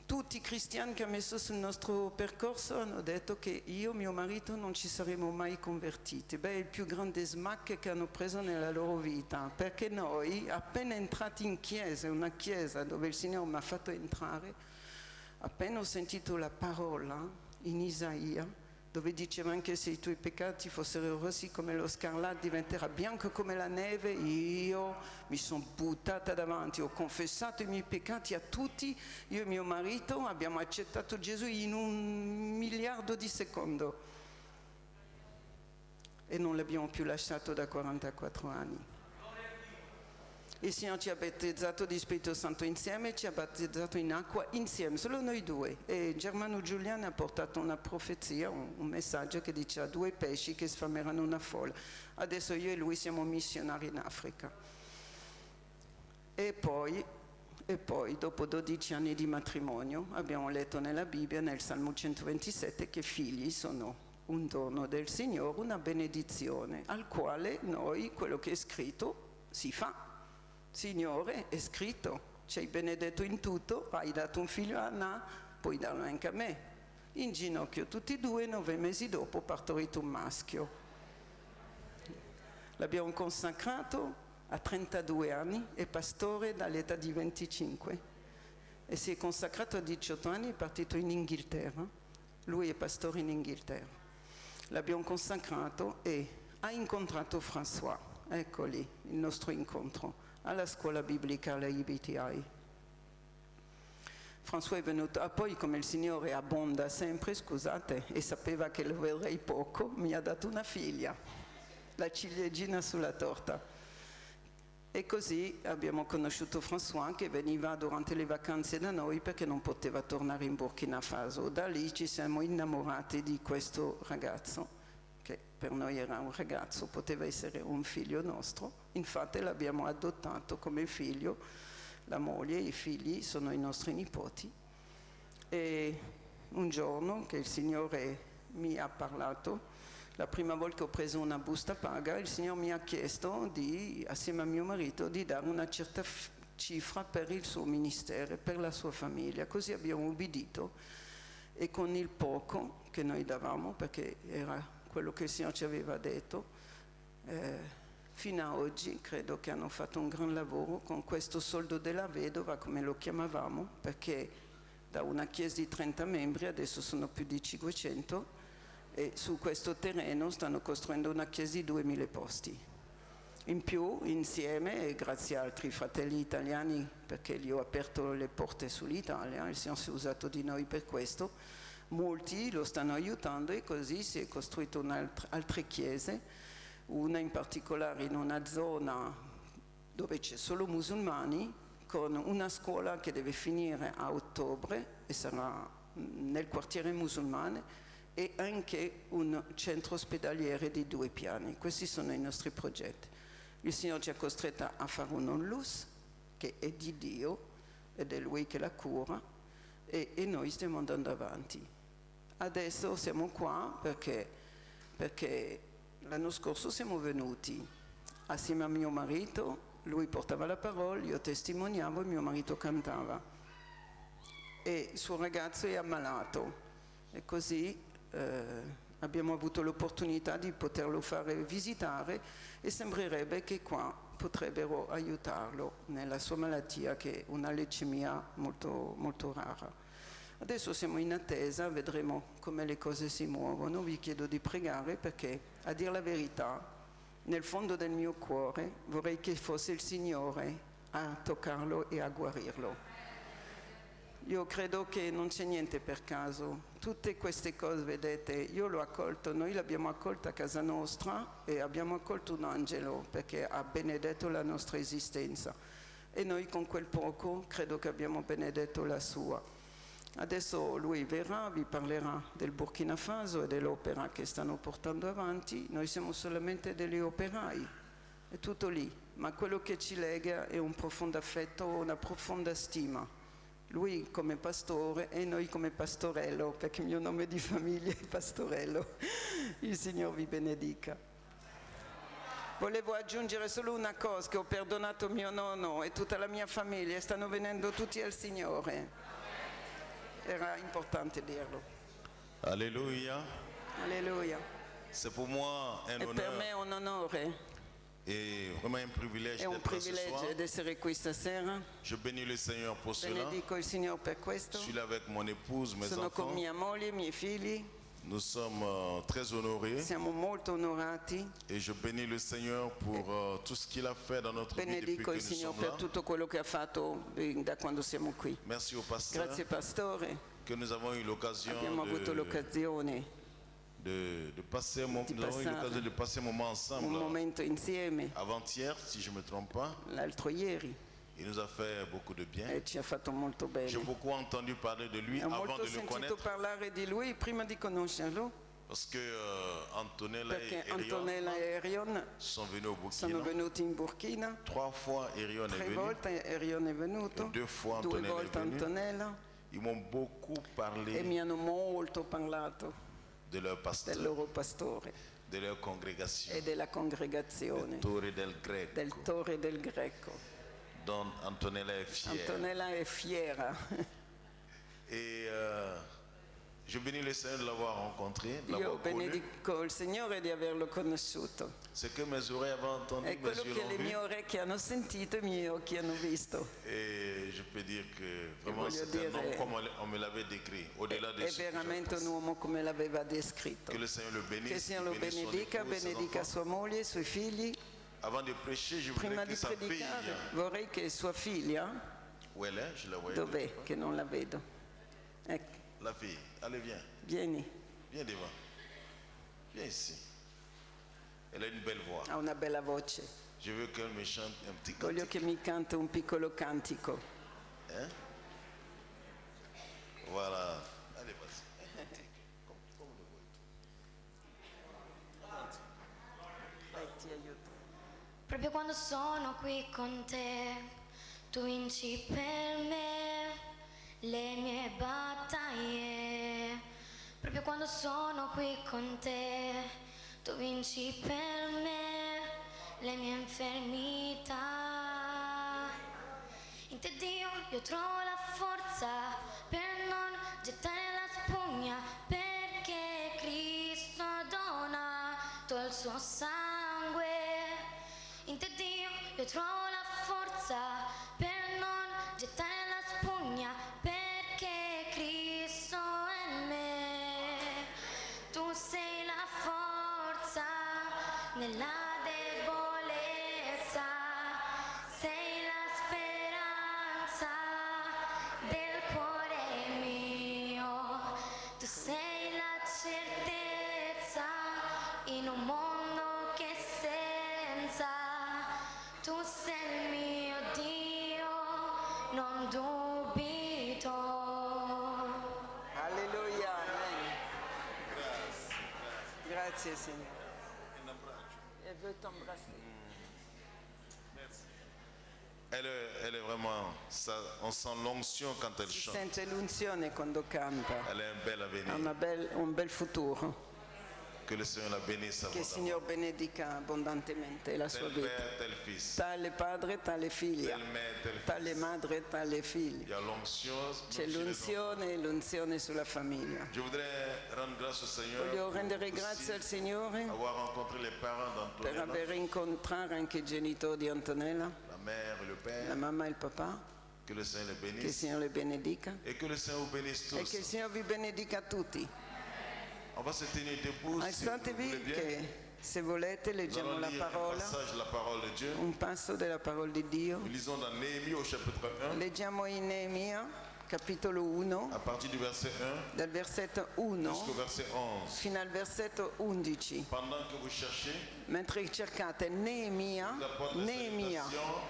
Tutti i cristiani che ha messo sul nostro percorso hanno detto che io e mio marito non ci saremmo mai convertiti. Beh, è il più grande smack che hanno preso nella loro vita, perché noi, appena entrati in chiesa, una chiesa dove il Signore mi ha fatto entrare, appena ho sentito la parola in Isaia, dove diceva anche se i tuoi peccati fossero rossi come lo scarlatto diventerà bianco come la neve, io mi sono buttata davanti, ho confessato i miei peccati a tutti, io e mio marito abbiamo accettato Gesù in 1 miliardo di secondi e non l'abbiamo più lasciato da 44 anni. Il Signore ci ha battezzato di Spirito Santo insieme, ci ha battezzato in acqua insieme, solo noi due. E Germano Giuliano ha portato una profezia, un messaggio che diceva 2 pesci che sfameranno una folla. Adesso io e lui siamo missionari in Africa. E poi, dopo 12 anni di matrimonio, abbiamo letto nella Bibbia, nel Salmo 127, che figli sono un dono del Signore, una benedizione, al quale noi, quello che è scritto, si fa. Signore, è scritto, ci hai benedetto in tutto, hai dato un figlio a Anna, puoi darlo anche a me. In ginocchio tutti e 2, 9 mesi dopo, partorito un maschio. L'abbiamo consacrato a 32 anni, è pastore dall'età di 25 e si è consacrato a 18 anni, è partito in Inghilterra. Lui è pastore in Inghilterra. L'abbiamo consacrato e ha incontrato François, ecco lì il nostro incontro, alla scuola biblica, alla IBTI. François è venuto, poi come il Signore abbonda sempre, scusate, e sapeva che lo vedrei poco, mi ha dato una figlia, la ciliegina sulla torta. E così abbiamo conosciuto François, che veniva durante le vacanze da noi perché non poteva tornare in Burkina Faso. Da lì ci siamo innamorati di questo ragazzo, che per noi era un ragazzo, poteva essere un figlio nostro. Infatti l'abbiamo adottato come figlio, la moglie e i figli sono i nostri nipoti. E un giorno che il Signore mi ha parlato, la prima volta che ho preso una busta paga, il Signore mi ha chiesto, assieme a mio marito, di dare una certa cifra per il suo ministero, per la sua famiglia. Così abbiamo ubbidito e con il poco che noi davamo, perché era quello che il Signore ci aveva detto, fino a oggi credo che hanno fatto un gran lavoro con questo soldo della vedova, come lo chiamavamo, perché da una chiesa di 30 membri adesso sono più di 500 e su questo terreno stanno costruendo una chiesa di 2000 posti. In più, insieme, e grazie a altri fratelli italiani, perché gli ho aperto le porte sull'Italia, il Signore si è usato di noi per questo, molti lo stanno aiutando e così si è costruito altre chiese, una in particolare in una zona dove c'è solo musulmani, con una scuola che deve finire a ottobre e sarà nel quartiere musulmane, e anche un centro ospedaliere di 2 piani. Questi sono i nostri progetti. Il Signore ci ha costretto a fare un onlus che è di Dio ed è Lui che la cura e noi stiamo andando avanti. Adesso siamo qua perché l'anno scorso siamo venuti assieme a mio marito, lui portava la parola, io testimoniavo e mio marito cantava. E il suo ragazzo è ammalato e così abbiamo avuto l'opportunità di poterlo fare visitare e sembrerebbe che qua potrebbero aiutarlo nella sua malattia, che è una leucemia molto, molto rara. Adesso siamo in attesa, vedremo come le cose si muovono. Vi chiedo di pregare perché, a dire la verità, nel fondo del mio cuore vorrei che fosse il Signore a toccarlo e a guarirlo. Io credo che non c'è niente per caso, tutte queste cose, vedete, io l'ho accolto, noi l'abbiamo accolto a casa nostra e abbiamo accolto un angelo perché ha benedetto la nostra esistenza e noi con quel poco credo che abbiamo benedetto la sua. Adesso lui verrà, vi parlerà del Burkina Faso e dell'opera che stanno portando avanti. Noi siamo solamente degli operai, è tutto lì, ma quello che ci lega è un profondo affetto, una profonda stima. Lui come pastore e noi come pastorello, perché il mio nome di famiglia è Pastorello. Il Signore vi benedica. Volevo aggiungere solo una cosa, che ho perdonato mio nonno e tutta la mia famiglia, stanno venendo tutti al Signore. Era importante dirlo. Alléluia. Alleluia. C'est pour moi un E per me è honneur un onore et vraiment un privilège e un d'être là ce soir. privilegio di essere qui stasera. Je bénis le Seigneur pour cela. Benedico il Signore per Je questo. suis là avec mon épouse, mes Sono con enfants. mia moglie, i miei figli. Nous sommes très honorés Siamo molto onorati. et je bénis le Seigneur pour tout ce qu'il a fait dans notre vie depuis Benedico que il nous Signore sommes per là. tutto quello che ha fatto da quando siamo qui. Merci au pasteur Grazie pastore. que nous avons eu l'occasion Abbiamo avuto l'occasione, de passer nous avons eu passare l'occasion de passer un moment un ensemble momento insieme avant-hier, si je ne me trompe pas. l'altro ieri Il nous a fait beaucoup de bien. e ci ha fatto molto bene. J'ai beaucoup entendu parler de lui Ho avant molto de le sentito connaître parlare di lui prima di conoscerlo, parce que Antonella perché et Erion Antonella e Erion sont venus au sono Burkina. venuti in Burkina. 3 fois Erion est 3 venu. volte Erion è venuto, E 2 fois 2 Antonella volte è venuto. Antonella, Ils m'ont beaucoup e parlé mi hanno molto parlato de leur del pasteur, loro pastore de leur congrégation, e della congregazione, Torre del Greco, del Torre del Greco. dont Antonella est fière. Antonella è fiera. Et je bénis le Seigneur de l'avoir rencontré, de Io l'avoir connu. benedico il Signore di averlo conosciuto. Ce que mes oreilles avaient entendu, È mes quello yeux che l'ont le vu. mie orecchie hanno sentito e i miei occhi hanno visto. Et je peux dire que vraiment voglio c'est un dire, homme comme on me l'avait décrit, au-delà de È ce que je veramente un pense. uomo come l'aveva descritto. Que le Seigneur le Che il bénisse, Signore lo qu'il bénisse son benedica, épouse, ses benedica enfants. sua moglie, i suoi figli. Avant de prêcher, je voudrais Prima que di sa fille, predicare vorrei che sua figlia, où elle est, je la voyais, dov'è che non la vedo? Ecco, la fille, allez viens, vieni, viens devant, viens ici. Elle a une belle voix. ha una bella voce. Je veux qu'elle me chante un petit Voglio cantique. che mi canta un piccolo cantico. Hein? Voilà. Allez, vas-y. Un cantique. Comme le voit. Dai, ti aiuto. Proprio quando sono qui con te, tu vinci per me le mie battaglie. Proprio quando sono qui con te, tu vinci per me le mie infermità. In te Dio io trovo la forza per non gettare la spugna, perché Cristo ha donato il suo sangue. In te Dio io trovo la forza per non gettare la spugna, perché Cristo è in me. Tu sei la forza nella debolezza, sei la speranza del cuore mio. Tu sei la certezza in un mondo che senza. Tu sei il mio Dio, non dubito. Alleluia, amen. Grazie Signore. E veut t'embrasser. Elle est vraiment, ça, on sent l'onction quand elle Si chante. sente l'unzione quando canta. Elle a un bel Ha avenir. un bel futuro. Que le Seigneur la bénisse Che il abondamment. Signore benedica abbondantemente la sua Tel vita. père, tel fils. Tale padre, tale figlia. Telle mère, tel fils. Tale madre, tale figli. Il y a l'onction. C'è même chez les enfants. l'unzione sulla famiglia. Je voudrais rendre grâce au Seigneur Voglio pour rendere aussi grazie al Signore avoir rencontré les parents per d'Antonella, aver incontrato anche i genitori di Antonella, la mère et le la père. mamma e il papà. Que le Seigneur les Che il bénisse. Signore le benedica Et que le Seigneur vous bénisse e che il tous. Signore vi benedica tutti. On va se tenir debout si vous voulez Alzatevi bien. che se volete Nous leggiamo allons la lire un parola, passage de la parole de Dieu. un passo della parola di Dio. Nous lisons dans Néhémie au chapitre 1, Leggiamo in Neemia, capitolo 1, à partir du verset 1 dal versetto 1 jusqu'au verset 11. fino al versetto 11. Pendant que vous cherchez, Mentre cercate Neemia, je vous apporte des Neemia, salutations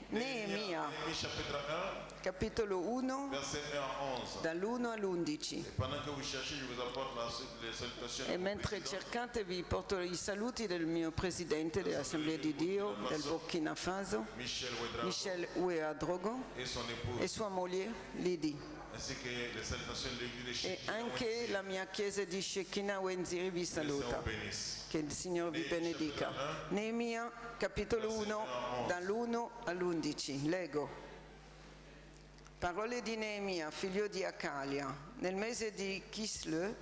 Neemia, chapitre 1, capitolo 1, verset 1 à 11. dall'1 all'11. Et pendant que vous cherchez, je vous apporte les salutations. E mentre cercate vi porto i saluti del mio presidente dell'Assemblea di Dio del Burkina Faso, Michel Ouedraogo, Michel Ouedraogo, et son épouse, e sua moglie Lydie. ainsi que les salutations de l'église de E Shekinah anche la mia chiesa di Shekinah Wenziri vi saluta. Che il Signore vi benedica. Neemia, capitolo 1, dall'1 all'11. Leggo. Parole di Neemia, figlio di Acalia. Nel mese di Kislev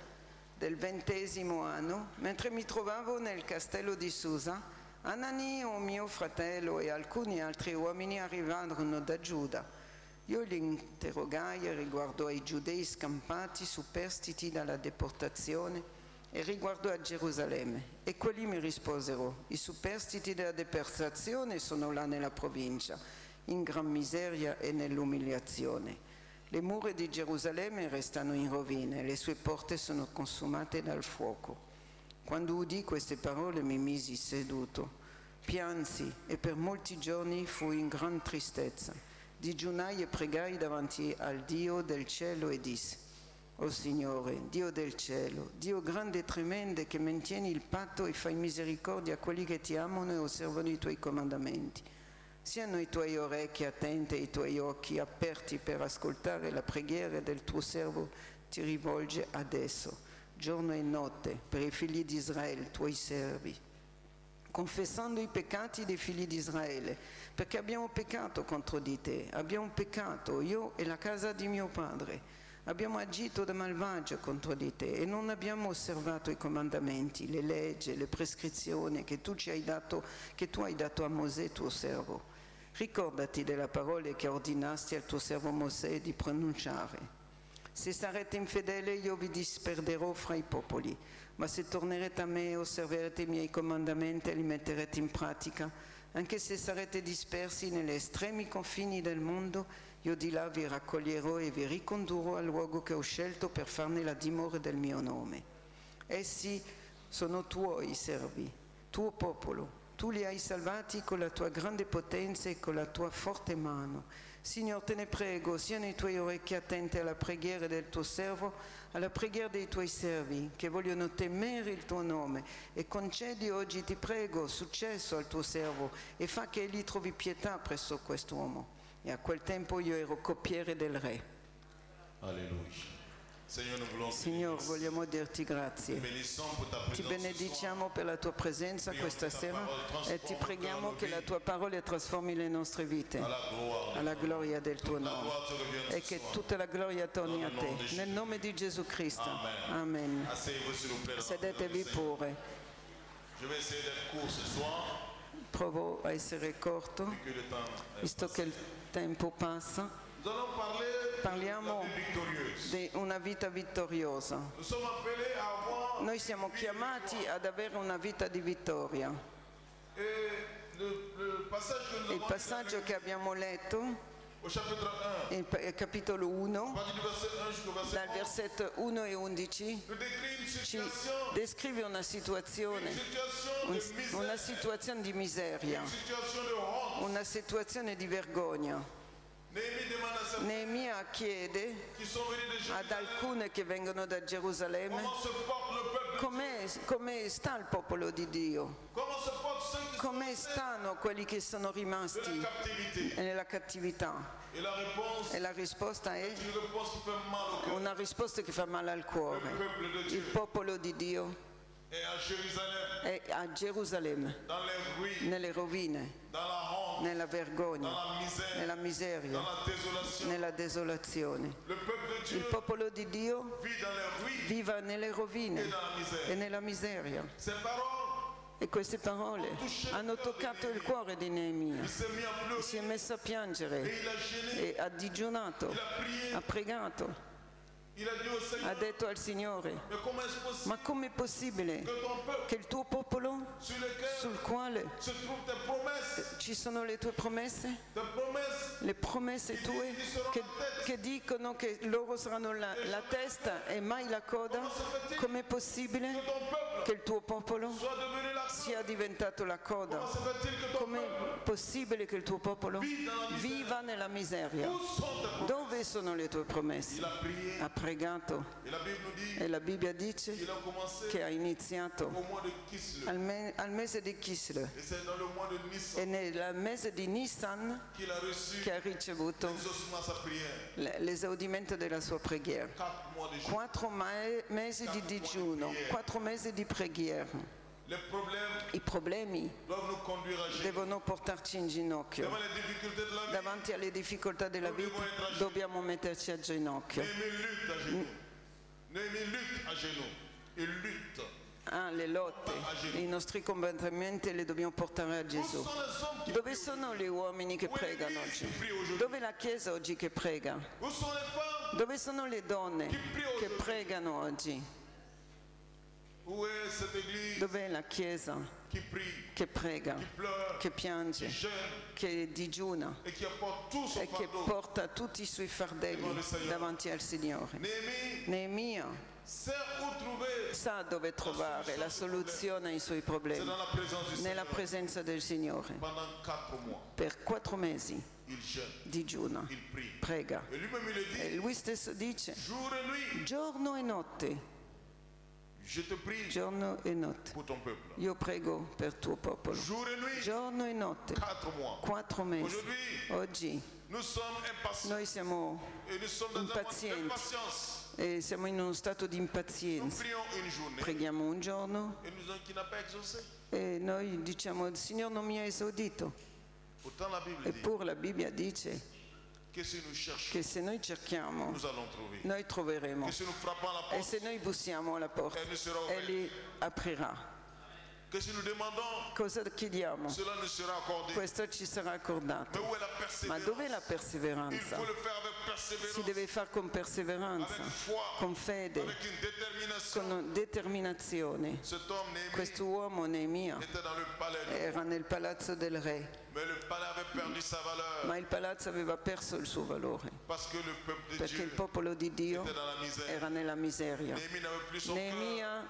del 20° anno, mentre mi trovavo nel castello di Susa, Anani, un mio fratello, e alcuni altri uomini arrivarono da Giuda. Io li interrogai riguardo ai giudei scampati, superstiti dalla deportazione, e riguardo a Gerusalemme. E quelli mi risposero: i superstiti della deportazione sono là nella provincia, in gran miseria e nell'umiliazione. Le mura di Gerusalemme restano in rovine, le sue porte sono consumate dal fuoco. Quando udì queste parole mi misi seduto, piansi e per molti giorni fui in gran tristezza. Digiunai e pregai davanti al Dio del cielo e dissi: O Signore, Dio del cielo, Dio grande e tremendo, che mantieni il patto e fai misericordia a quelli che ti amano e osservano i tuoi comandamenti. Siano i tuoi orecchi attenti e i tuoi occhi aperti per ascoltare la preghiera del tuo servo ti rivolge adesso, giorno e notte, per i figli di Israele, tuoi servi, confessando i peccati dei figli di Israele, perché abbiamo peccato contro di te, abbiamo peccato io e la casa di mio padre, abbiamo agito da malvagio contro di te e non abbiamo osservato i comandamenti, le leggi, le prescrizioni che tu hai dato a Mosè tuo servo. Ricordati delle parole che ordinasti al tuo servo Mosè di pronunciare. Se sarete infedeli io vi disperderò fra i popoli, ma se tornerete a me e osserverete i miei comandamenti e li metterete in pratica, anche se sarete dispersi negli estremi confini del mondo, io di là vi raccoglierò e vi ricondurrò al luogo che ho scelto per farne la dimora del mio nome. Essi sono tuoi servi, tuo popolo. Tu li hai salvati con la tua grande potenza e con la tua forte mano. Signore, te ne prego, siano i tuoi orecchi attenti alla preghiera del tuo servo, alla preghiera dei tuoi servi, che vogliono temere il tuo nome, e concedi oggi, ti prego, successo al tuo servo, e fa che egli trovi pietà presso quest'uomo. E a quel tempo io ero coppiere del re. Alleluia. Signore, vogliamo dirti grazie. Ti benediciamo per la tua presenza questa sera e ti preghiamo che la tua parola trasformi le nostre vite alla gloria del tuo nome e che tutta la gloria torni a te. Nel nome di Gesù Cristo. Amen. Sedetevi pure. Provo a essere corto, visto che il tempo passa. Parliamo di una vita vittoriosa. Noi siamo chiamati ad avere una vita di vittoria. Il passaggio che abbiamo letto il capitolo 1, dal versetto 1 e 11, ci descrive una situazione di miseria, una situazione di vergogna. Neemia chiede ad alcune che vengono da Gerusalemme come sta il popolo di Dio, come stanno quelli che sono rimasti nella cattività. E la risposta è una risposta che fa male al cuore. Il popolo di Dio è a Gerusalemme, nelle rovine, nella vergogna, nella miseria, nella desolazione. Il popolo di Dio vive nelle rovine e nella miseria. E queste parole hanno toccato il cuore di Neemia. Si è messo a piangere e ha digiunato, ha pregato. Ha detto al Signore: ma com'è possibile che il tuo popolo, sul quale ci sono le tue promesse, le promesse tue che dicono che loro saranno la testa e mai la coda, com'è possibile che il tuo popolo sia diventato la coda. Comment se fait-il que ton Com'è peuple possibile che il tuo popolo viva nella miseria? Où sont tes promesses? Dove sono le tue promesse? Il a prié. Ha pregato Et la Bible nous dit e la Bibbia dice qu'il a commencé che ha iniziato au mois de Kislev. al mese di Kislev Et c'est dans le mois de Nissan e nel mese di Nissan qu'il a reçu che ha ricevuto l'exaucement à sa prière. l'esaudimento della sua preghiera. 4 mois de jeûne. 4 mesi di digiuno, 4 mesi di preghiera. Les problèmes I problemi doivent nous conduire à gémir. devono portarci in ginocchio. Devant les difficultés de la vie, Davanti alle difficoltà della vita dobbiamo metterci a ginocchio. Néhémie lutte à genoux. Néhémie lutte à genoux. Il lutte. Ah, le lotte, i nostri combattimenti li dobbiamo portare a Où Gesù. sont les hommes qui Dove prient sono gli uomini che pregano oggi? Dove è la Chiesa oggi che prega? Où sont les femmes? Dove sono le donne che pregano oggi? Où est cette église Dov'è la Chiesa qui prie, che prega, qui pleure, che qui piange, jeûne che digiuna et qui apporte tout son e che fardeau? porta tutti i suoi fardelli davanti al Signore? Néhémie Neemia sait où trouver. sa dove trovare la soluzione ai suoi C'est problemi, dans la présence du nella Seigneur. presenza del Signore. Pendant 4 mois, Per 4 mesi il jeûne, digiuna, il prie. prega. Et lui-même, il le E dit, lui stesso dice, jour et nuit, giorno e notte, je te prie giorno e notte. pour ton peuple. Io prego per tuo popolo. Jour et nuit, Giorno e notte, 4 mois. 4 mesi. Aujourd'hui, Oggi nous sommes impatients. noi siamo Et nous sommes dans un monde impazienti. d'impatience. e siamo in uno stato di Nous impazienza. prions une journée Preghiamo un giorno et nous disons qu'il n'a pas exaucé. e noi diciamo il Signore non mi ha esaudito. Pourtant, la Bible dit Eppure la Bibbia dice que si nous cherchons, che se noi cerchiamo, nous allons trouver. noi troveremo. Que si nous frappons à la E se porte, noi bussiamo alla porta, elle nous sera ouverte. Egli aprirà. Que si nous demandons, Cosa chiediamo? cela nous sera accordé. Questo ci sarà Mais accordato. où est la Ma persévérance? dov'è la Il perseveranza? faut le faire avec Si persévérance, deve fare con perseveranza, avec foi, con fede, avec une détermination. con determinazione. Cet homme, Néhémie, Quest'uomo Neemia était dans le palais, era nel palazzo del re, mais le palais avait perdu sa valeur ma il palazzo aveva perso il suo valore, parce que le peuple de perché Dieu il popolo di Dio était dans la misère. era nella miseria. Néhémie n'avait plus son cœur. Neemia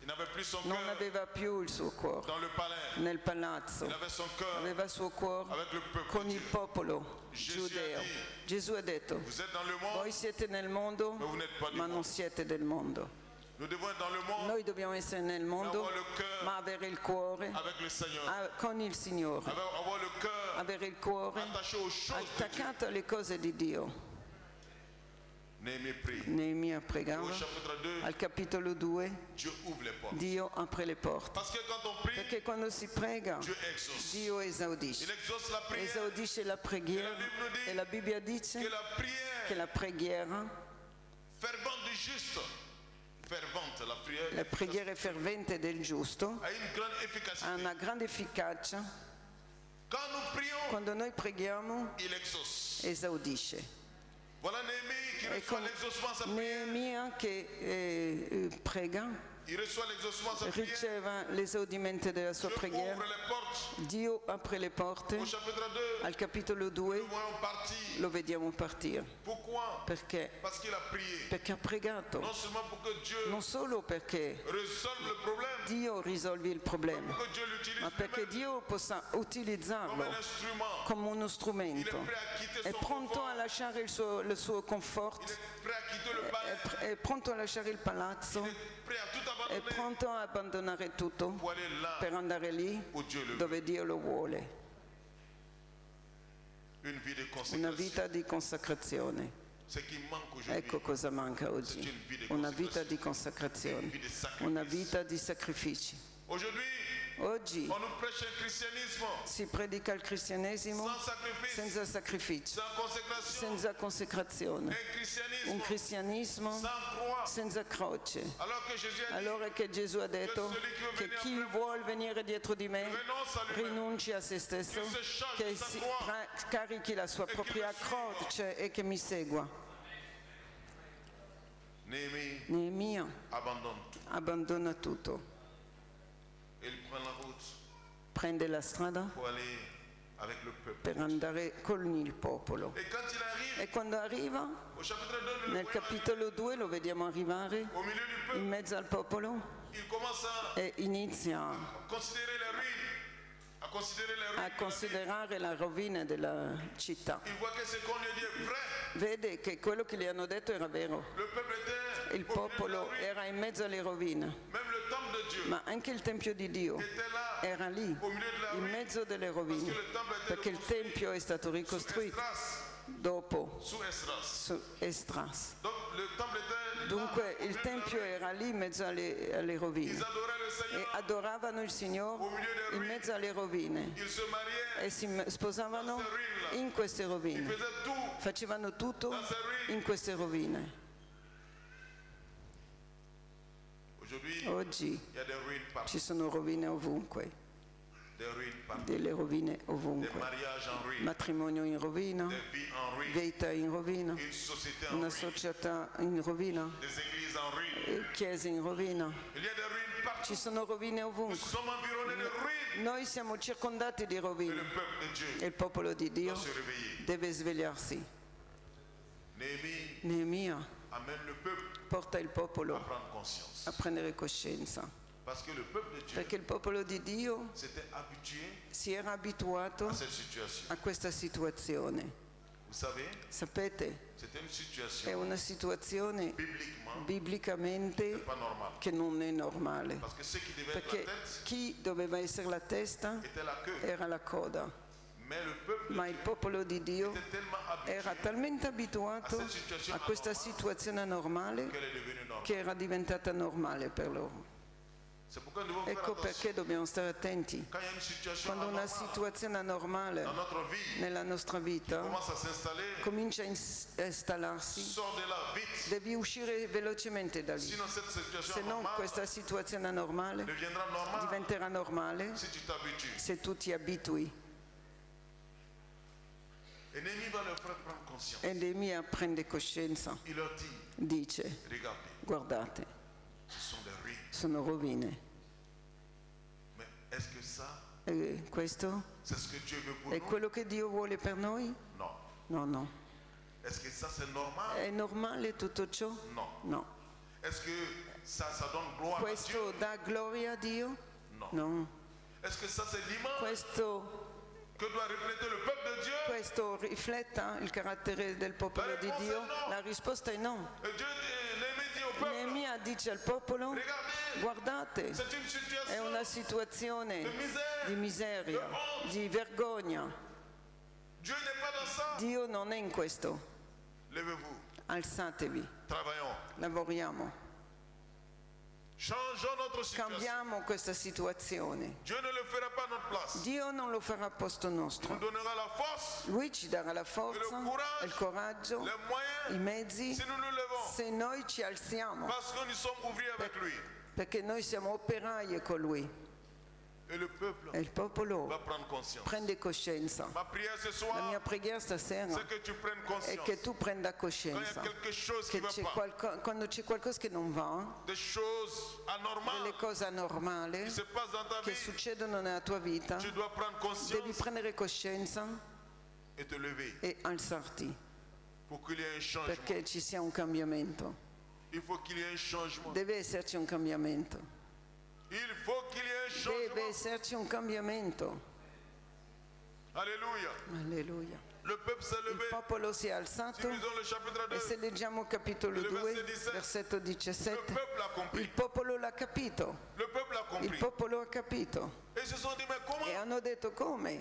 Il n'avait plus son non cœur aveva più il suo cuore dans le palais. nel palazzo, Il avait son cœur aveva il suo cuore avec le peuple con de il Dieu. popolo Gesù giudeo. ha detto, Gesù ha detto, Vous êtes dans le monde, voi siete nel mondo, ma vous n'êtes pas du ma monde. non siete del mondo. Nous devons être dans le monde Noi dobbiamo essere nel mondo, avoir le cœur ma avere il cuore avec le Seigneur. con il Signore, Avoir le cœur avere il cuore attaché aux choses de Dieu. attaccato alle cose di Dio. Néhémie prie. Neemia Au pregava, chapitre 2, al capitolo 2 Dieu ouvre les portes. Dio apre le porte, Parce que quand on prie, perché quando si prega Dieu exauce. Dio Il esaudisce, exauce la prière. esaudisce la preghiera e la Bibbia dice Que la prière che la preghiera, fervente du juste, fervente, la prière la preghiera fervente del giusto a une grande ha efficacité. una grande efficacia. Quand nous prions, Quando noi preghiamo il exauce. esaudisce. Voilà Néhémie qui E reçoit con l'exaucement à sa prière. Neemia che prega Il reçoit l'exaucement à sa prière. riceve l'esaudimento della sua Dieu preghiera. ouvre les portes. Dio apre le porte. Au chapitre 2, Al capitolo 2 nous voyons partir. lo vediamo partire. Pourquoi? Perché? Parce qu'il a prié. Perché ha pregato. Non seulement pour que Dieu Non solo perché résolve le problème, Dio risolve il problema, pour que Dieu l'utilise ma perché lui-même Dio possa comme utilizzarlo un instrument. come uno Il est strumento. prêt à quitter È son pronto confort. a lasciare il suo Il comfort, est prêt à quitter le palais. è pronto a lasciare il palazzo, Il est prêt à tout è abandonner pronto a abbandonare tutto pour aller là per andare lì où Dieu le veut. dove Dio lo vuole. Une vie de Una consécration. vita di consacrazione. Ce qui manque aujourd'hui, Ecco cosa manca oggi. Una vita di consacrazione, una vita di sacrifici. aujourd'hui, Oggi on nous prêche un christianisme si predica il cristianesimo sans sacrifice, senza sacrificio, sans consécration, senza consacrazione, un un christianisme cristianismo sans croix. senza croce. Alors que Jésus a dit, Allora che Gesù ha detto che chi vuole venire dietro di me renonce à lui-même, rinunci a se stesso, che si carichi la sua propria croce e che mi segua. Néhémie Neemia abandonne tout. abbandona tutto, Il prend la route prende la strada pour aller avec le peuple. per andare con il popolo. Et quand il arrive, E quando arriva, au chapitre 2, nous le nel voyons capitolo 2 lo vediamo arrivare au milieu du in peuple, mezzo al popolo il commence à e inizia considérer les ruines. À considérer les ruines. a considerare la rovina della città. Il voit que ce qu'on lui dit est vrai. Vede che quello che gli hanno detto era vero. Le peuple était Il au milieu de la popolo ruine. era in mezzo alle rovine, Même le temple de Dieu ma anche il Tempio di Dio était là, era lì, au milieu de la in ruine. mezzo delle rovine, perché il Tempio è stato Sous ricostruito Esdras. dopo Sous Esdras. su Esdras. Donc le temple était Dunque là, au il milieu de la Tempio ruine. era lì in mezzo alle rovine Ils adoraient le e Seigneur adoravano il Signore in mezzo alle rovine Ils se mariaient. e si sposavano in queste Ils rovine, faisaient tout. facevano tutto in queste rovine. Aujourd'hui, Oggi il y a des ruines partout. ci sono rovine ovunque, Des ruines partout. delle rovine Des ovunque, mariages en ruine. matrimonio in rovina, Des vies en ruine. vita in rovina, Une société en una ruine. società in rovina, Des églises en ruine. chiese in rovina. Il y a des ruines partout. Ci sono rovine Nous ovunque. sommes environnés de ruines. Noi siamo circondati di Et le rovine peuple de Dieu e il popolo di Dio doit se réveiller. deve svegliarsi. Néhémie Neemia amène le peuple porta il à popolo prendre conscience. a prendere coscienza, Parce que le peuple de Dieu perché il popolo di Dio s'était habitué si era abituato à cette situation. a questa situazione. Vous savez, Sapete, c'était une è situation una situazione bibliquement biblicamente pas normale. che non è normale, Parce que ce qui devait être la perché tête chi doveva essere la testa était la queue. era la coda, Mais le peuple ma il popolo di Dio était tellement habitué era talmente abituato a questa situazione anormale qu'elle est devenue normale. che era diventata normale per loro. C'est pourquoi nous devons faire Ecco attention. perché dobbiamo stare attenti. Quand il y a une situation Quando una anormale situazione anormale dans notre vie nella nostra vita commence à s'installer, comincia a installarsi, sors de là vite. devi uscire velocemente da lì. Sinon cette situation Se no anormale questa situazione anormale deviendra normale diventerà normale si tu t'habitues. se tu ti abitui. Et Néhémie va leur faire prendre conscience. E Neemia prende coscienza, Il leur dit, dice, regardez, guardate, ce sont des ruines. sono rovine. Mais est-ce que ça, Questo c'est ce que Dieu veut pour è nous? quello che Dio vuole per noi? Non. No, no. Est-ce que ça c'est normal? È normale tutto ciò? Non. No. Est-ce que ça donne gloire à Questo Dieu? dà gloria a Dio? Non. No. Est-ce que ça c'est l'image Questo que doit refléter le peuple de Dieu? Questo rifletta il carattere del popolo di Dio? La risposta è no. Et Dieu, Néhémie dit au peuple, Neemia dice al popolo, regardez, guardate, c'est une è situation una situazione de misère. di miseria, di vergogna. Dieu n'est pas dans ça. Dio non è in questo. Levez-vous, Alzatevi, travaillons, lavoriamo, changeons notre situation. cambiamo questa situazione. Dieu ne le fera pas à notre place. Dio non lo farà a posto Il nostro. nous donnera la force, Lui ci darà la forza, il coraggio, les moyens, i mezzi, si nous nous levons. se noi ci alziamo, Parce que nous sommes ouvriers avec lui. perché noi siamo operai con Lui. Et le peuple E il popolo va prendre conscience. prende coscienza. Ma prière ce La soir, mia preghiera stasera c'est que tu prennes è conscience. che tu prenda Quand il y a coscienza quelque chose qui che ne va pas, quando c'è qualcosa che non va, des choses anormales delle cose anormali qui se passent dans ta che vie, succedono nella tua vita, tu dois prendre devi conscience prendere coscienza et te lever e alzarti pour qu'il y ait un changement. perché ci sia un cambiamento. Il faut qu'il y ait un changement. Deve esserci un cambiamento. Il faut qu'il y ait un Deve changement. esserci un cambiamento. Alléluia. Alleluia. Le peuple s'est Il levé. popolo si è Si alzato nous lisons le chapitre 2, e se leggiamo capitolo Il 2, verset 17, versetto le 17, peuple a compris. il popolo l'ha capito. Le peuple a Il compris. popolo ha capito Et ils se sont dit, mais e hanno detto come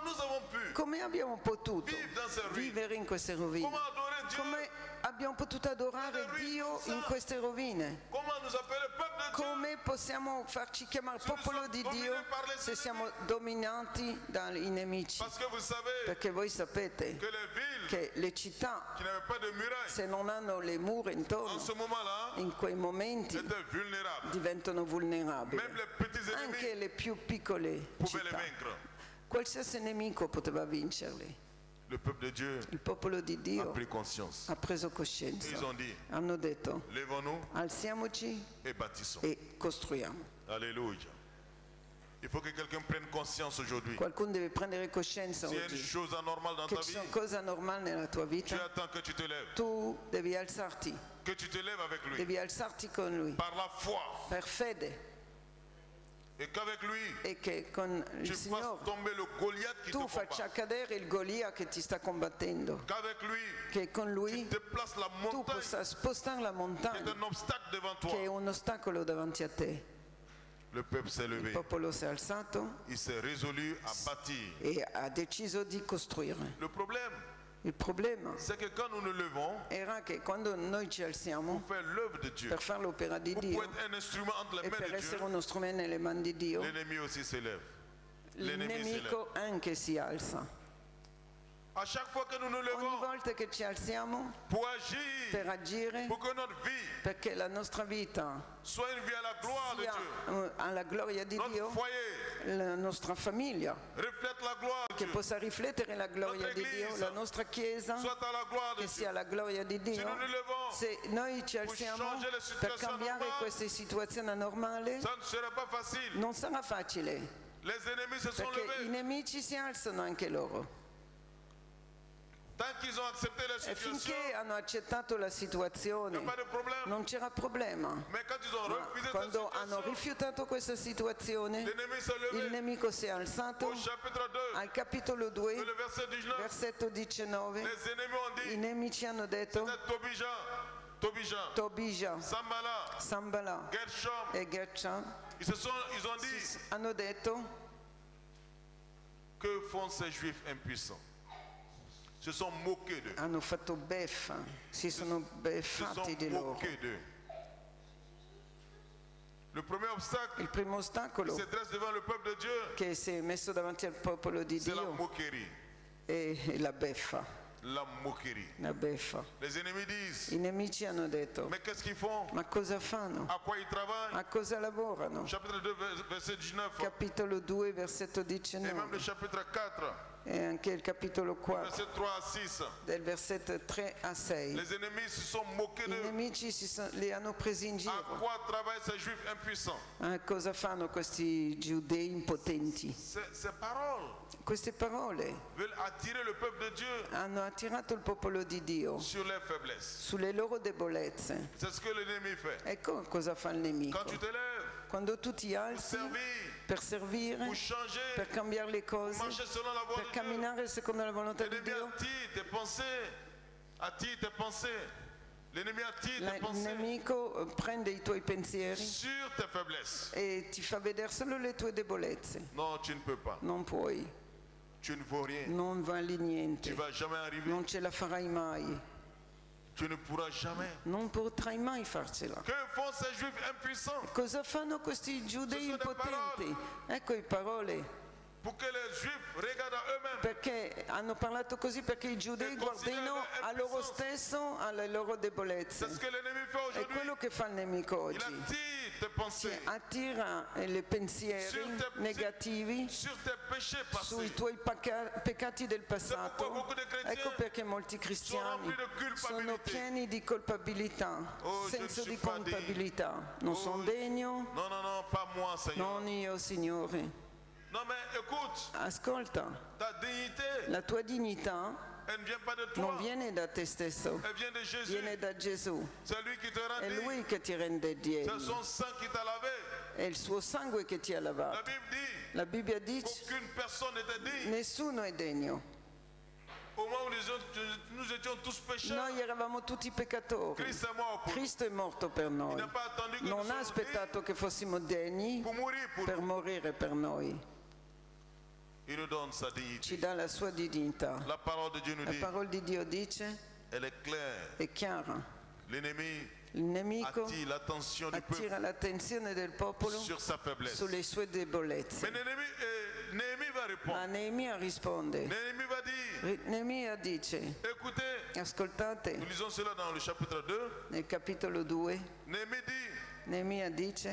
nous avons pu abbiamo potuto vivre dans ces ruines? vivere in queste rovine? Comment adorer Dieu? Come abbiamo potuto adorare Dio in queste rovine? Comment nous appeler le peuple de Dieu? Come possiamo farci chiamare popolo di Dio se siamo dominati dai nemici? Parce que vous savez Perché voi sapete que les villes che le città, qui n'avaient pas de murailles, se non hanno le mura en intorno, ce moment-là, in quei momenti étaient vulnérables. diventano vulnerabili. Même les petits Anche ennemis le più piccole pouvaient les città. vaincre. Qualsiasi nemico poteva vincerli. Le peuple de Dieu Il popolo di a Dio pris conscience. ha preso Ils coscienza. ont dit, Hanno detto, levons-nous alziamoci et bâtissons. e costruiamo. Alléluia. Il faut que quelqu'un prenne conscience aujourd'hui. Qualcuno deve prendere coscienza S'il y a une oggi chose anormale dans che ta ci vie, sono cose anormali nella tua tu vita. attends que tu te lèves. Tu devi alzarti, Que tu te lèves avec lui. devi alzarti con lui, Par la foi. per fede, Et qu'avec lui, e che con tu il fasses Signore tomber le Goliath qui te tu faccia combat. cadere il Golia che ti sta combattendo, Qu'avec lui, che con tu lui déplaces la tu montagne possa spostare la qui est montagna un obstacle devant che è toi. un ostacolo davanti a te. Le peuple s'est Il levé. popolo si è alzato Il s'est résolu à bâtir. e ha deciso di costruire. Le problème, Il problema c'est que quand nous nous levons era che quando noi ci alziamo pour faire l'œuvre de Dieu, per fare l'opera di pour Dio être un instrument entre les e mains per de essere Dieu, uno strumento nelle mani di Dio, l'ennemi aussi se lève. il L'ennemi se lève. nemico anche si alza. À chaque fois que nous nous Ogni levons volta che ci alziamo pour agir, per agire, pour que notre vie perché la nostra vita soit une vie à la gloire de sia Dieu, alla gloria di notre Dio, foyer la nostra famiglia, reflète la gloire de che Dieu, possa riflettere la gloria di Dio, la nostra Chiesa, soit à la gloire de che Dieu. sia la gloria di Si Dio. nous nous levons, Se noi ci alziamo changer le per situazioni cambiare normali, queste situazioni anormali, ça ne sera pas facile. non sarà facile, Les ennemis se sont perché i levés. nemici si alzano anche loro. Tant qu'ils ont accepté la E situation, finché hanno accettato la il n'y situazione a pas de problème. non c'era problema. Mais quand ils ont Ma refusé cette quando hanno situation, rifiutato questa situazione, l'ennemi s'est il levé. nemico si è alzato. Au chapitre 2, Al capitolo 2, le verset 19, versetto 19, les ennemis ont i dit, nemici hanno detto, c'était Tobija, Tobija, Sambala, Sambala Gershom. e Gershom Ils ont dit, hanno detto, que font ces juifs impuissants? Se sont moqués d'eux. hanno fatto beffa, si sono Se sont beffati di loro. moqués d'eux. Le premier obstacle Il primo qui ostacolo se dresse devant le peuple de Dieu, che si è messo davanti al popolo di c'est la Dio moquerie. è la beffa. La moquerie. La beffa. Les ennemis disent, I nemici hanno detto, mais qu'est-ce qu'ils font? ma cosa fanno? À quoi ils travaillent? A cosa lavorano? Chapitre 2, verset 19. Capitolo 2, versetto Et même 19 le chapitre 4, e anche il capitolo 4, verset 3 à 6. del versetto 3 a 6. Les ennemis se sont moqués I d'eux. nemici li hanno presi in À giro. quoi travaillent ces juifs impuissants? Cosa fanno questi giudei impotenti? Ces paroles Queste parole veulent attirer le peuple de Dieu hanno attirato il popolo di Dio sur leurs faiblesses. sulle loro debolezze. C'est ce que l'ennemi fait. Ecco cosa fa il nemico. Quand tu te lèves Quando tu ti pour alzi servir, per servire, pour changer, per cambiare le pour cose, marcher selon la voie per de Dieu, camminare secondo la volontà di l'ennemi Dio, attire tes pensées. Attire tes pensées. L'ennemi attire tes il pensées nemico prende i tuoi pensieri sur tes faiblesses. e ti fa vedere solo le tue debolezze. Non, tu ne peux pas. Non puoi, Tu ne vaux rien. non vali Tu niente, ne vas jamais arriver. non ce la farai mai, Tu ne pourras jamais. non potrai mai farcela. Que font ces juifs impuissants Cosa fanno questi giudei Ce sono le impotenti? Ecco le parole. pour que les juifs regardent à eux-mêmes? Perché hanno parlato così? Perché i giudei E guardino considerano a loro impuissance. stesso, alle loro C'est debolezze. ce que l'ennemi fait È aujourd'hui. quello che fa il nemico Il oggi. attire tes pensées Attira le pensieri Sur te- negativi sur tes péchés passés. sui tuoi peccati del passato. pourquoi beaucoup de chrétiens Ecco perché molti cristiani remplis de culpabilité. sono pieni di colpabilità, Oh, je senso ne di suis pas colpabilità. Non Oh, sono degno, Non, non, non, pas moi, Seigneur. non io, Signore. Non, mais écoute, Ascolta, ta dignité, la tua dignità elle ne vient pas de toi. non viene da te stesso, Elle vient de Jésus. viene da Gesù. C'est lui qui te rend È digne. Lui che ti rende C'est degno, son sang qui t'a lavé. è il suo sangue che ti ha La lavato. Bible dit La Bibbia dice, qu'aucune personne n'était digne. nessuno è degno. Au moment où nous étions tous pécheurs, Noi eravamo tutti peccatori. Christ est mort pour nous. Cristo è morto per noi. Il n'a pas attendu que Non nous ha soyons aspettato che fossimo degni dignes pour mourir pour per nous. morire per noi. Il nous donne sa dignité. Ci dà la sua dignità. La parole de Dieu nous La dit, parola di Dio dice, elle est claire. è chiara. L'ennemi Il nemico attire l'attention du peuple attira l'attenzione del popolo sur sa faiblesse. sulle sue debolezze. Mais Néhémie va Ma répondre. Neemia risponde. Néhémie va dire, Neemia dice, écoutez, ascoltate, nous lisons cela dans le chapitre 2. nel capitolo 2, Néhémie dit, Neemia dice,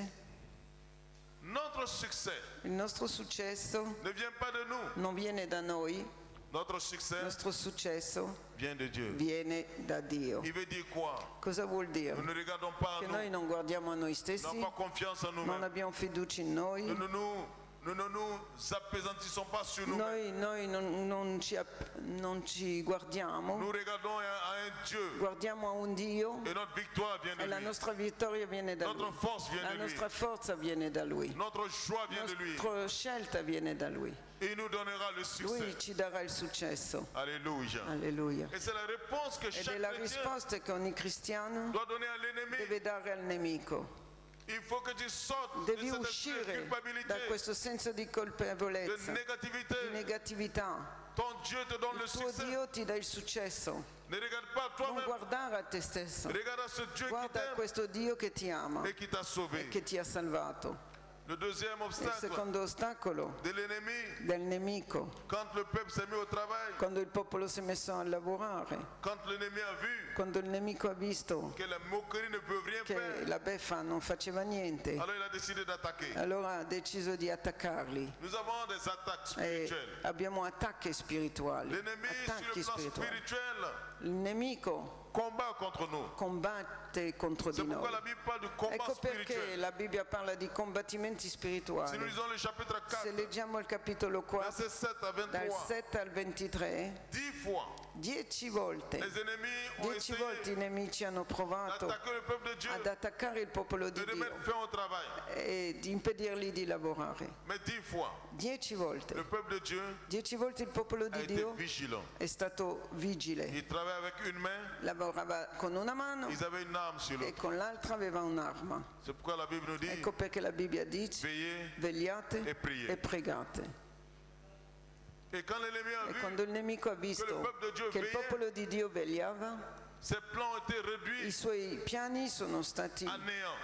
notre succès il nostro successo ne vient pas de nous. non viene da noi, Notre il succès nostro successo vient de Dieu. viene da Dio. Il veut dire quoi? Cosa vuol dire? Nous ne regardons pas Che à noi nous. non guardiamo a noi Nous stessi, n'avons pas confiance en non nous-mêmes. abbiamo fiducia in noi, Nous ne nous nous ne nous appesantissons pas sur nous-mêmes. Noi non ci guardiamo, Nous regardons à un Dieu. guardiamo a un Dio Et notre victoire vient de e la lui. nostra vittoria viene da Notre Lui. force vient La de lui. nostra forza viene da Lui. Notre joie vient de lui. La nostra scelta viene da Lui. Et il nous donnera le succès. Lui ci darà il successo. Alléluia. Alleluia. Et c'est la réponse que Ed chaque è la chrétien risposta che ogni cristiano doit donner à l'ennemi. deve dare al nemico. Il faut que tu sortes Devi de cette esprit de uscire culpabilité, da questo senso di de colpevolezza, négativité. di negatività. Ton Dieu te donne le Il tuo succès. Dio ti dà il successo. Ne regarde pas Non toi-même. guardare a te stesso. Regarde à ce Dieu qui Guarda a t'aime questo Dio che ti ama et qui t'a sauvé. e che ti ha salvato. Le deuxième Il obstacle secondo ostacolo de l'ennemi, del nemico, quand le peuple s'est mis au travail, quando il popolo si è messo a lavorare, quand l'ennemi a vu quando il nemico ha visto que la moquerie ne peut rien che faire, la beffa non faceva niente, alors il a décidé d'attaquer. allora ha deciso di attaccarli. Nous avons des attaques E spirituelles. abbiamo attacchi spirituali. L'ennemi Attacchi sur le plan spirituali. spirituel Il nemico combat contre nous. combatte contro di C'est pourquoi noi. la Bible parle de combat Ecco perché spirituel. la Bibbia parla di combattimenti Si nous spirituali. lisons le chapitre Se 4, leggiamo il capitolo 4, verset 7 à dal 23, 7 al 23, 10 fois, 10 volte, les ennemis ont 10 volte i essayé nemici hanno provato d'attaquer le peuple de Dieu, ad attaccare il popolo di de Dio remettre fin au travail. e di impedirgli di lavorare. Mais 10 fois, 10 volte. le peuple de Dieu 10 volte il popolo a di été Dio vigilant. è stato vigile. Ils travaillaient avec une main, Lavorava con una mano ils avaient une arme sur e l'autre. con l'altra aveva un'arma. C'est pourquoi la Bible nous dit Ecco perché la Bibbia dice: veillez. vegliate E priez. e pregate. Et quand l'ennemi a E vu, quando il nemico ha visto che il popolo di Dio vegliava, ses plans ont été i réduits suoi piani sono stati à néant.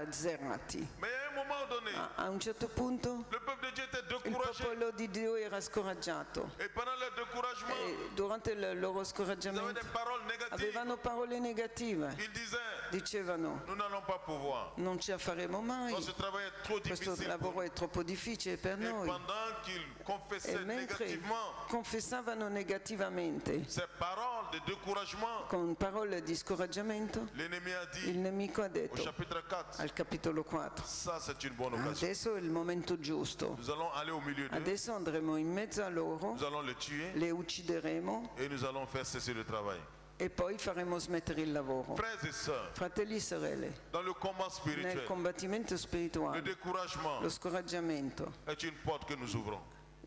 azzerati. Mais à un moment donné, A un certo punto le peuple de Dieu était il découragé. popolo di Dio era scoraggiato Et pendant leur découragement, e durante il loro ils avaient scoraggiamento des paroles négatives. avevano parole negative. Ils disaient, Dicevano: nous n'allons pas pouvoir. non ce la faremo mai, Ce travail est trop questo difficile pour lavoro nous. è troppo difficile per Et noi. pendant qu'ils E confessaient mentre négativement confessavano negativamente ces paroles de découragement, con parole di scoraggiamento, l'ennemi a il dit nemico ha au detto chapitre 4, al capitolo 4: ça c'est une bonne occasion. adesso è il momento giusto, Nous allons aller au milieu d'eux, adesso andremo in mezzo a loro, nous allons les tuer le uccideremo et nous allons faire cesser le travail. e poi faremo smettere il lavoro. Frères et sœurs, Fratelli e sorelle, dans le combat nel spirituel, combattimento le spirituale découragement lo scoraggiamento est une porte que nous ouvrons.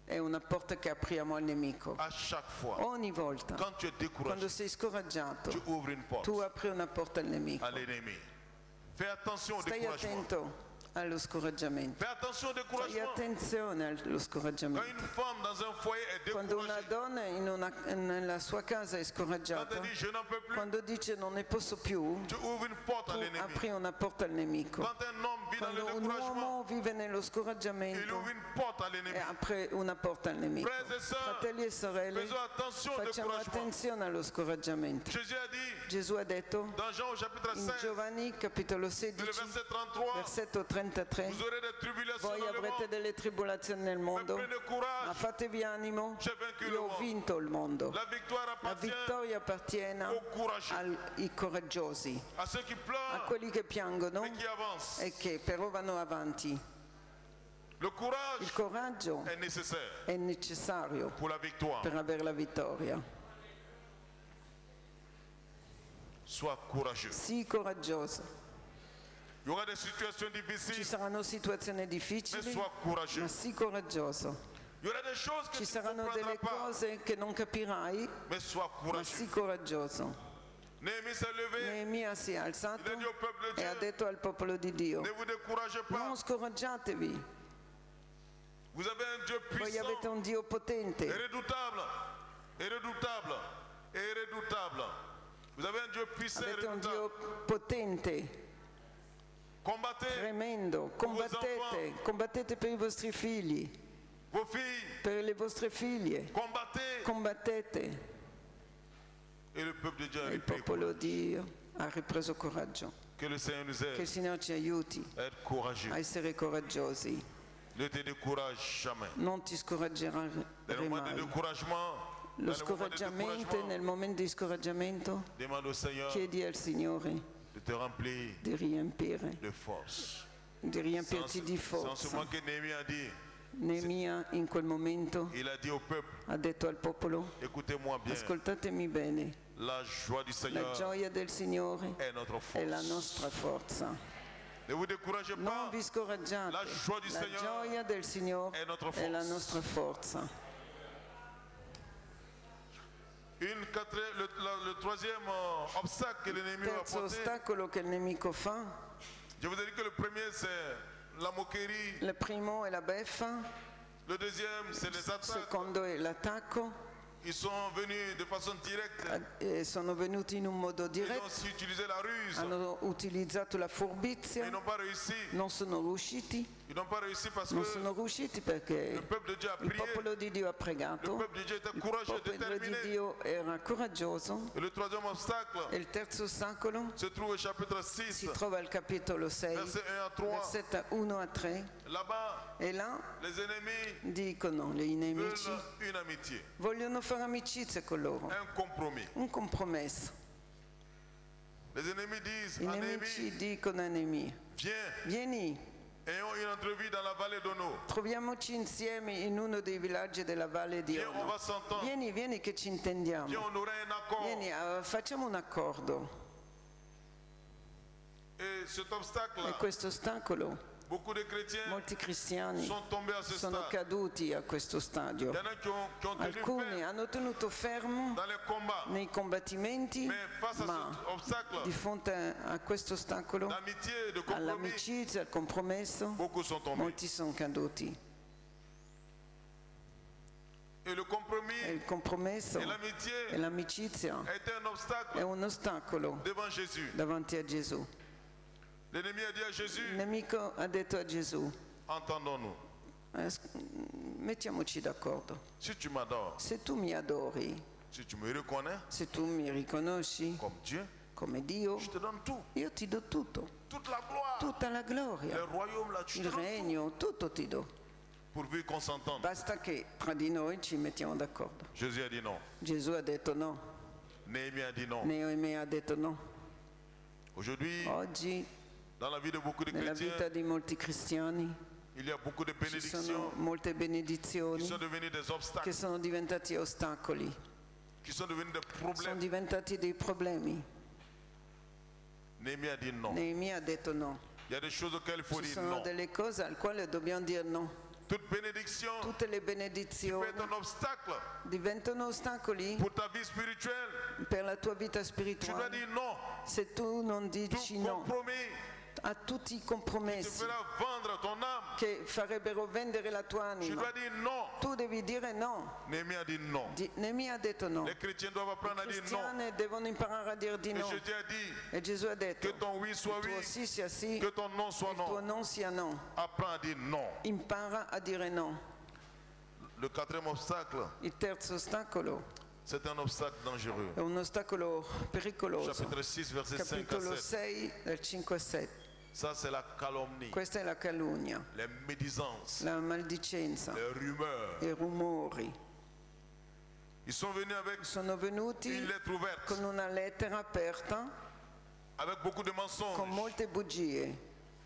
è una porta che apriamo al nemico. À chaque fois, Ogni volta, quand tu es quando découragé, sei scoraggiato, tu ouvres une porte tu apri una porta al nemico. à l'ennemi. Fais attention au Stai découragement. attento allo scoraggiamento. Fais attention au Fai découragement. attenzione allo Quand scoraggiamento. une femme dans un foyer est Quando una découragée, donna nella sua casa è quand scoraggiata, elle dit je n'en peux plus, quando dice non ne posso più, tu ouvres une porte à tu l'ennemi. apri una porta al nemico. Quand un homme vit dans le Quando un découragement, uomo vive nello il scoraggiamento, ouvre une porte à l'ennemi. apre una porta al nemico. Frères et sœurs, Fratelli e sorelle, faisons attention au facciamo découragement. attenzione allo scoraggiamento. Jésus a dit Gesù ha detto dans Jean au chapitre in 16, Giovanni capitolo le 16, verset 33, versetto 33, vous aurez des tribulations voi dans le avrete monde, delle tribolazioni nel mais mondo, prenez ma courage, fatevi animo, j'ai vaincu le io ho monde. vinto il mondo. La victoire La appartient vittoria appartiene aux courageux, ai coraggiosi, à ceux qui a pleurent quelli che piangono mais qui avancent. e che però vanno avanti. Le Il courage coraggio est nécessaire è necessario pour la victoire. per avere la vittoria. Sois courageux. Sii coraggioso. Il y aura des situations Ci difficiles, saranno situazioni mais difficili, sois ma courageux. sii coraggioso. Il y aura des choses que Ci tu ne saranno delle comprendras pas, cose che non capirai, mais sois ma courageux. sii coraggioso. Néhémie s'est levé, Neemia si è alzato il a dit au peuple de e ha Dieu, detto al popolo di Dio: ne vous découragez non pas, scoraggiatevi, vous avez un Dieu voi puissant, avete un Dio et potente, redoutable, et redoutable, et redoutable. Vous avez un Dieu puissant et avete un Dio redoutable. potente, Combattez tremendo, combattete per i vostri figli, vos filles, per le vostre figlie, combattete. Et le peuple de Dieu a E il repris popolo courage. di Dio ha ripreso coraggio. Que le Seigneur nous Che il aide Signore ci aiuti à être courageux. a essere coraggiosi. Ne te décourage jamais. Non ti scoraggerai Dans le moment de mai. découragement, Lo dans le moment de scoraggiamento, découragement, nel momento di scoraggiamento, demande au Seigneur chiedi al Signore de te remplir di riempire, de force. di riempirti di C'est en ce forza. moment que Néhémie a dit, Neemia in quel momento il a dit au peuple, ha detto al popolo: écoutez-moi bien, ascoltatemi bene, la joie du la Seigneur gioia del Signore est notre è la force. nostra forza. Ne vous découragez Non pas, vi scoraggiate, la joie du la Seigneur gioia del Signore è notre è la force. nostra forza. Le troisième obstacle que l'ennemi va Terzo porter, ostacolo che il nemico fa, je vous ai dit que le premier c'est la moquerie, il primo è la beffa, le deuxième c'est les il attaques. secondo è l'attacco. Ils sont venus de façon directe, Sono venuti in un modo ils ont diretto, aussi utilisé la ruse, hanno utilizzato la mais furbizia, ils n'ont pas réussi. non sono riusciti, Ils n'ont pas réussi parce que non sono riusciti perché le peuple de Dieu a il prié, popolo di Dio ha le pregato, peuple de Dieu était il courageux, popolo di déterminé. Dio era coraggioso. Et le troisième obstacle E il terzo ostacolo se trouve au chapitre si 6, trova al capitolo 6, verset 1 à 3. versetto 1 a 3, Là-bas, e là les ennemis dicono i nemici veulent une amitié, vogliono fare amicizia con loro, un compromis. un compromesso. Les ennemis disent I à nemici Néhémie, dicono a Neemia: viens, vieni, ayons une entrevue dans la vallée d'Ono. troviamoci insieme in uno dei villaggi della valle di Viens, on Ono. va s'entendre. Vieni che ci Viens, intendiamo. on aura un accord. Vieni, facciamo un accordo. Et cet obstacle-là, E questo ostacolo, beaucoup de chrétiens molti cristiani sont tombés à ce sono stade. caduti a questo stadio. Il y en a qui ont tenu Alcuni ferme hanno tenuto fermo dans les combats. nei combattimenti, Mais face à ma cet obstacle di fronte a questo ostacolo, d'amitié et de compromis, all'amicizia, al compromesso, beaucoup sont tombés. molti sono caduti. Et le compromis E il compromesso et l'amitié e l'amicizia était un è obstacle un ostacolo devant Jésus. davanti a Gesù. L'ennemi a dit à Jésus, Il nemico ha detto a Gesù: entendons-nous. mettiamoci d'accordo. Si tu m'adores, Se tu mi adori, si tu me reconnais se tu mi riconosci comme Dieu, come Dio, je te donne tout. io ti do tutto, Toute la gloire. tutta la Le gloria, royaume, là, tu te il donnes regno, tutto ti do. tout. Pourvu qu'on s'entende. Basta che tra di noi ci mettiamo d'accordo. Jésus a dit non. Gesù ha detto no, Néhémie a dit non. Neemia ha detto no. Aujourd'hui, Oggi dans la vie de beaucoup de nella vita chrétiens, di molti cristiani il y a beaucoup de ci sono bénédictions molte qui benedizioni sont devenues des che obstacles, sono diventati ostacoli, qui sont devenues des sono problèmes. diventati dei problemi. Néhémie a dit non. Neemia ha detto no. Il y a des choses auxquelles il faut Ci dire sono non. delle cose al quale dobbiamo dire no. Toute bénédiction Tutte le peut benedizioni être un obstacle diventano ostacoli pour ta vie spirituelle. per la tua vita Tu dois spirituale. dire non. Se tu non Tout dici no compromis a tutti i te compromessi fera vendre ton âme. che farebbero vendere la tua Tu anima, dois dire non. tu devi dire no. Néhémie a dit non. Neemia ha detto no. Les chrétiens doivent apprendre à I dire non. cristiani devono imparare a dire di Et no. Jésus a dit E Gesù ha detto: que ton oui soit il tuo oui, sì sia sì, que ton non soit il tuo non. no sia no. Apprends à dire non. Impara a dire no. Le quatrième obstacle, Il terzo ostacolo c'est un obstacle dangereux. è un ostacolo pericoloso. Chapitre 6, verset 5 à Capitolo 7. 6, dal 5 a 7. Ça, c'est la calomnie, Questa è la calunnia, les médisances, la maldicenza, les rumeurs. i rumori. Ils sont venus avec Sono venuti une lettre ouverte, con una lettera aperta avec beaucoup de con mensonges. molte bugie.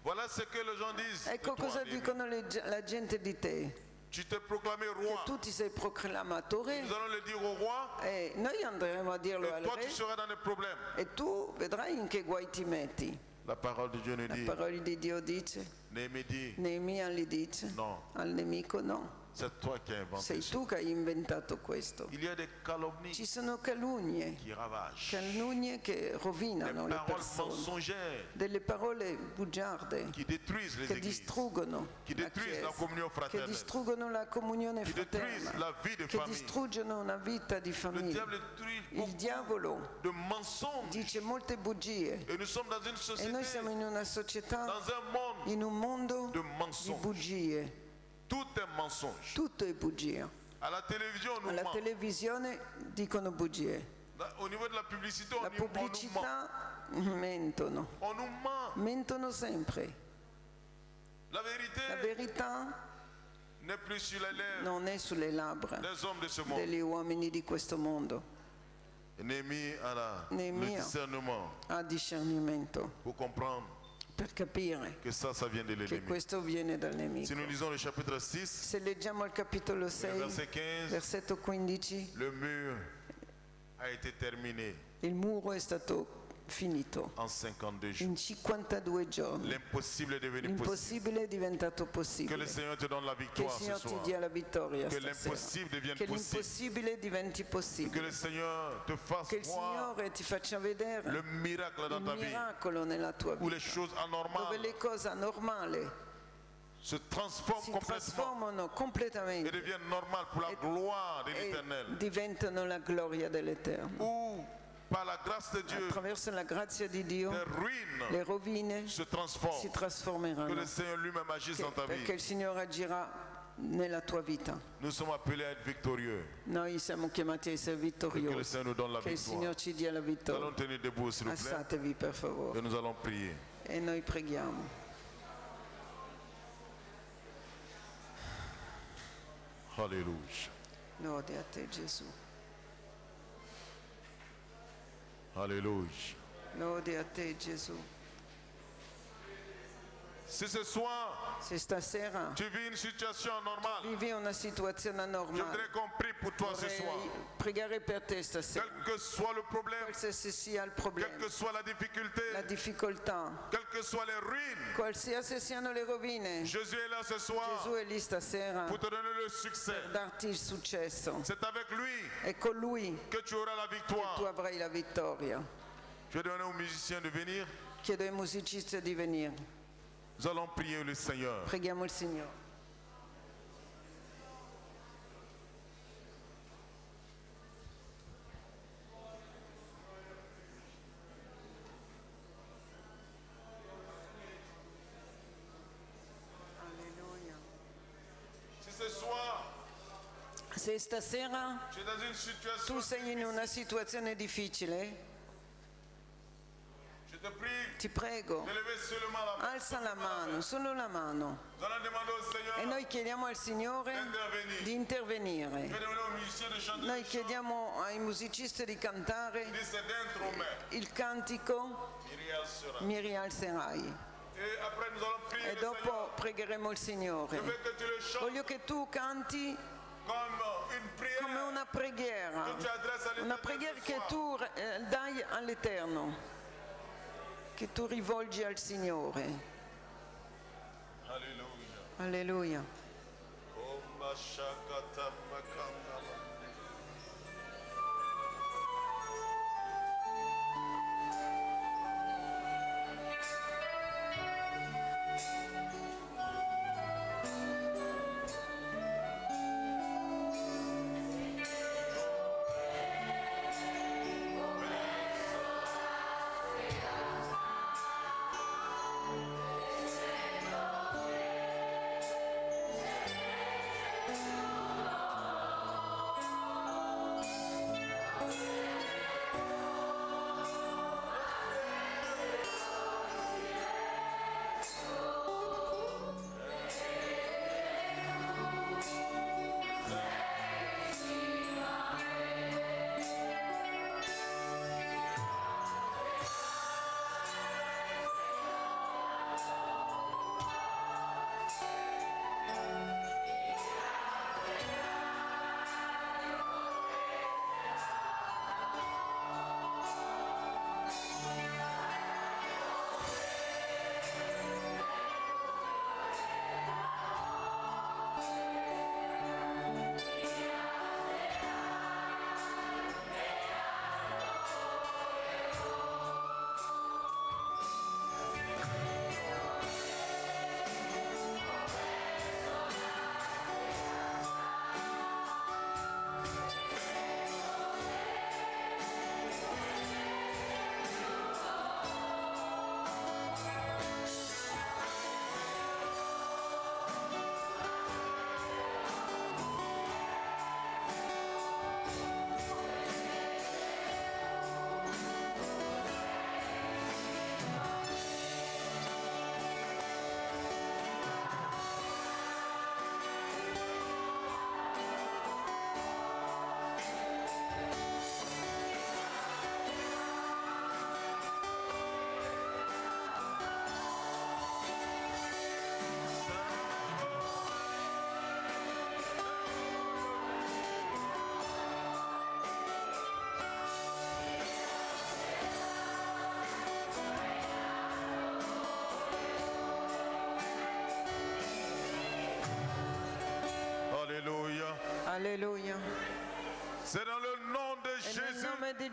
Voilà ce que les gens disent. de Ecco toi, cosa Néhémie. dicono la gente di te. Tu t'es proclamé Che roi. tu ti sei proclamatore Nous allons le dire au roi e noi andremo a dirlo al et toi tu re seras dans des problèmes. e tu vedrai in che guai ti metti. La parole de Dieu nous La dit, parola di Dio dice, Néhémie dit, Neemia gli dice no, al nemico no, c'est toi qui as inventé sei ça. tu che hai inventato questo. Il y a des calomnies Ci sono calunnie qui ravagent, che des rovinano le paroles persone, mensongères delle parole bugiarde qui détruisent les che églises, distruggono qui la détruisent la Chiesa, communion che fraternelle, distruggono la comunione qui détruisent fraterna, la vie de che famille. distruggono una vita di Le famiglia. diable détruit Il beaucoup diavolo de mensonges. dice molte bugie Et nous sommes dans une e société, noi siamo in una società, dans un monde, in un mondo de di mensonges. bugie. Tout est mensonge. Tutto è bugia. À la télévision, on nous Alla ment. televisione dicono bugie, Au niveau de la publicité, la on nous ment. pubblicità mentono, On nous ment. mentono sempre. La vérité La verità n'est plus sur les lèvres non è sulle labbra des hommes de ce monde. degli uomini di questo mondo. Néhémie a le Néhémie discernement ha discernimento pour comprendre per capire que ça vient de che l'ennemi. questo viene dal nemico. Si nous lisons le chapitre 6, Se leggiamo il capitolo 6, verset 15, versetto 15, le mur a été terminé il muro è stato finito en 52 jours. in 52 giorni. L'impossible est devenu possible. L'impossibile è diventato Que possibile. le Seigneur te donne la Che il victoire ce Signore ti soir. dia la vittoria Que stasera. l'impossible devienne Che possible. l'impossibile diventi Que possibile. le Seigneur te fasse Che il voir Signore ti faccia vedere le miracle dans il ta vie. miracolo nella tua Où les vita, choses dove anormales le cose anormali se transforment si complètement trasformano et completamente deviennent normales pour la gloire de e l'Éternel. diventano la gloria dell'Eterno. Où, par la grâce de Dieu, Attraverso la grazia di Dio les ruines le rovine se si transforment. Que trasformeranno, le Seigneur lui-même agisse dans ta perché vie. il Signore agirà nella tua vita. Nous sommes appelés à être victorieux. Noi siamo chiamati a essere Et que le vittoriosi. Seigneur nous donne la Che il victoire. Signore ci dia la Nous allons vittoria. tenir debout, s'il vous plaît, Alzatevi per favore et nous allons prier. e noi preghiamo. Alléluia. Lode a te Gesù, Alléluia. lode a te Gesù. Si ce soir, Se stasera tu vis une situation anormale, vivi una situazione je anormale, voudrais qu'on prie pour toi ce soir. vorrei pregare per te stasera. Quel que soit le problème, Qualsiasi sia il quelle problema, que soit la difficulté, la difficoltà, quelles que soient les ruines, qualsiasi siano le rovine, Jésus est là ce soir Gesù è lì stasera pour te donner le succès. per darti il successo. C'est avec lui È con Lui que tu auras la che tu victoire. avrai la vittoria. Je vais donner aux musiciens de venir. Chiedo ai musicisti di venire. Nous allons prier le Seigneur. Preghiamo il Signore. Alleluia. Si ce soir, Se stasera tu es dans une situation, tu sei in una situazione difficile, je te prie ti prego, de lever seulement la main. alza la mano, solo la mano. Nous allons demander au Seigneur E noi chiediamo al Signore di je intervenire. vais demander aux musiciens de chanter Noi le chant. chiediamo ai musicisti di cantare Dis c'est dentro me. il cantico Il rialzerà. Mi rialzerai. Et après nous allons prier E le dopo Seigneur. pregheremo il Je Signore. veux que tu le chantes Voglio che tu canti comme une prière come una preghiera, que tu adresses à una l'Éternel preghiera ce che soir. tu dai all'Eterno, che tu rivolgi al Signore. Alléluia. Alleluia. Oh, ma shakata makanda.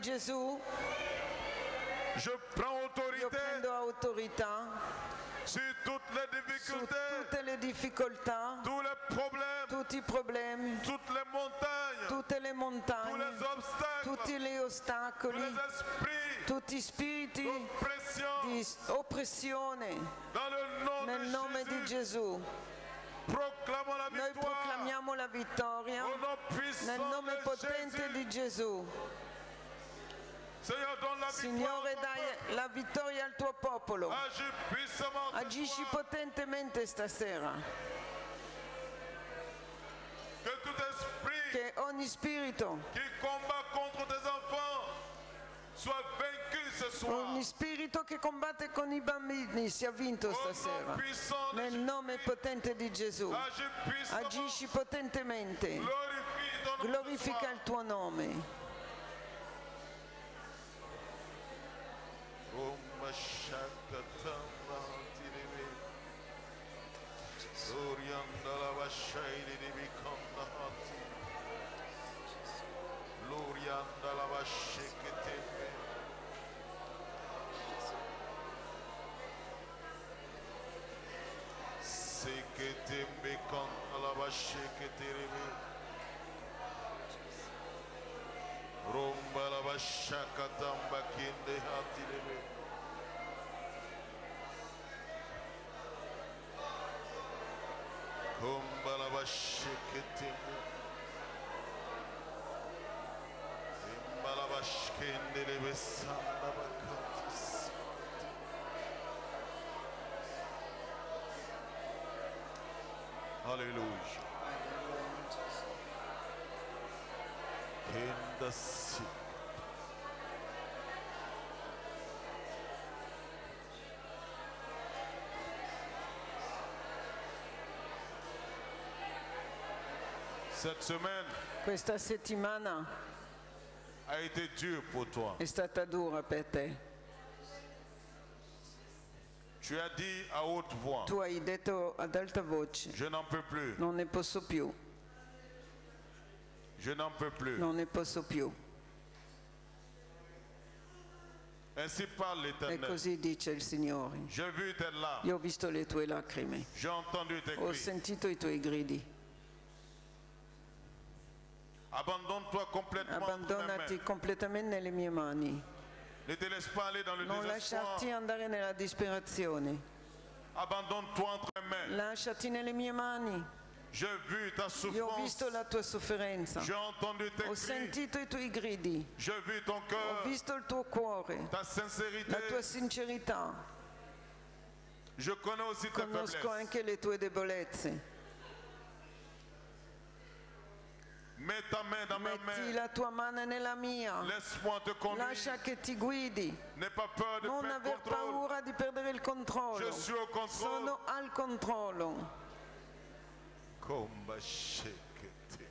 Gesù, je prends io autorité prendo autorità sur toutes les su difficultés, tutte le difficoltà, tous les problèmes, tutti i problemi, toutes les montagnes, tutte le tous montagne, les obstacles, tutti gli tous ostacoli, les esprits tutti spiriti d'oppression. di oppressione. Dans le nom Nel nome de di Jésus, Gesù, proclamons la noi victoire. proclamiamo la vittoria Au nom puissant nel nome de potente Jésus. di Gesù. Seigneur, donne la victoire. Signore, à ton dai peuple. la vittoria al tuo popolo. Agis puissamment ce Agisci soir. potentemente stasera. Que tout esprit Che ogni spirito, qui combat contre tes enfants soit vaincu ce soir. ogni spirito che combatte con i bambini sia vinto Au nom stasera. puissant de Nel Jésus. nome potente di Gesù. Agis puissamment. Agisci potentemente. Glorifie ton nom ce Glorifica soir. il tuo nome. Om Shakatamba Tirebe. Glorianda la Vashairi di Bikondahati. Glorianda la Vasheketembe. Seketembe Kanda la Vasheketerebe. Romba la Vashakatamba Kinde Hatirebe. Komba la Vasheketeme. Imba la Vashkende le Besanda Bakatis. Hallelujah. Kenda Sik. Cette semaine Questa settimana a été dure pour toi. è stata dura per te. Tu as dit à haute voix, Tu hai detto ad alta voce, je n'en peux plus, non ne posso più, je n'en peux plus. non ne posso più. Ainsi parle E l'Éternel. così dice il Signore. J'ai vu tes larmes, Io ho visto le tue lacrime, j'ai entendu tes ho cris. sentito i tuoi gridi. Abandonne-toi complètement entre mes Abbandonati mains. completamente nelle mie mani. Ne te laisse pas aller dans le Non désespoir. lasciarti andare nella disperazione. Abandonne-toi entre mes mains. Lasciati nelle mie mani. J'ai vu ta Io ho souffrance. visto la tua sofferenza. J'ai entendu tes Ho cris. sentito i tuoi gridi. J'ai vu ton Ho cœur, visto il tuo cuore, ta sincérité. la tua sincerità. Je connais aussi tes Conosco faiblesses. anche le tue debolezze. Mets ta main dans ma Metti main. la tua mano nella mia. Laisse-moi te conduire. Lascia che ti guidi. N'aie pas peur de Non perdre aver contrôle. paura di perdere il controllo. Je suis au contrôle. Sono al controllo. Komba shekete.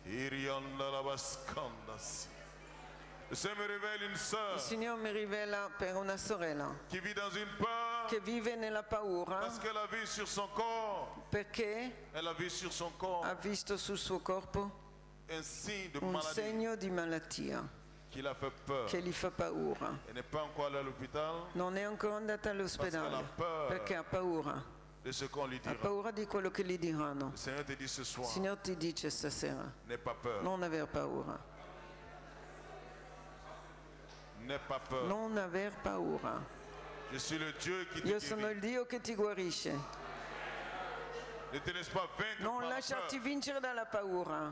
Irianda la bascandasi. Le Seigneur me révèle une Il sœur Signore mi rivela per una sorella qui vit dans une peur che vive nella paura parce qu'elle a vu sur son corps, perché elle a vu sur son corps ha visto sul suo corpo un signe de un maladie segno di malattia qui l'a fait peur. che gli fa paura. Elle n'est pas encore allée à l'hôpital Non è ancora andata all'ospedale Perché ha paura. perché ha paura. de ce qu'on lui Ha dira. paura di quello che gli diranno. Le Seigneur te dit ce Il soir, Signore ti dice stasera, n'aie pas peur. non aver paura. N'aie pas peur. Non aver paura. Je suis le Dieu qui te Io sono il guérit. Dio che ti guarisce. Ne te laisse pas vaincre Non par la lasciarti peur. vincere dalla paura.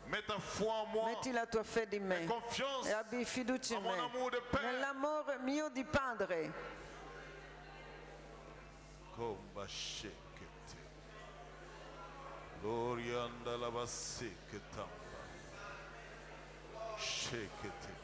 Mets ta foi en moi. Metti la tua fede in me Confiance e abbi fiducia a in mon me. amour de père. Nell'amore mio di padre. Komba shekete. Glorianda la baseketamba. Shekete.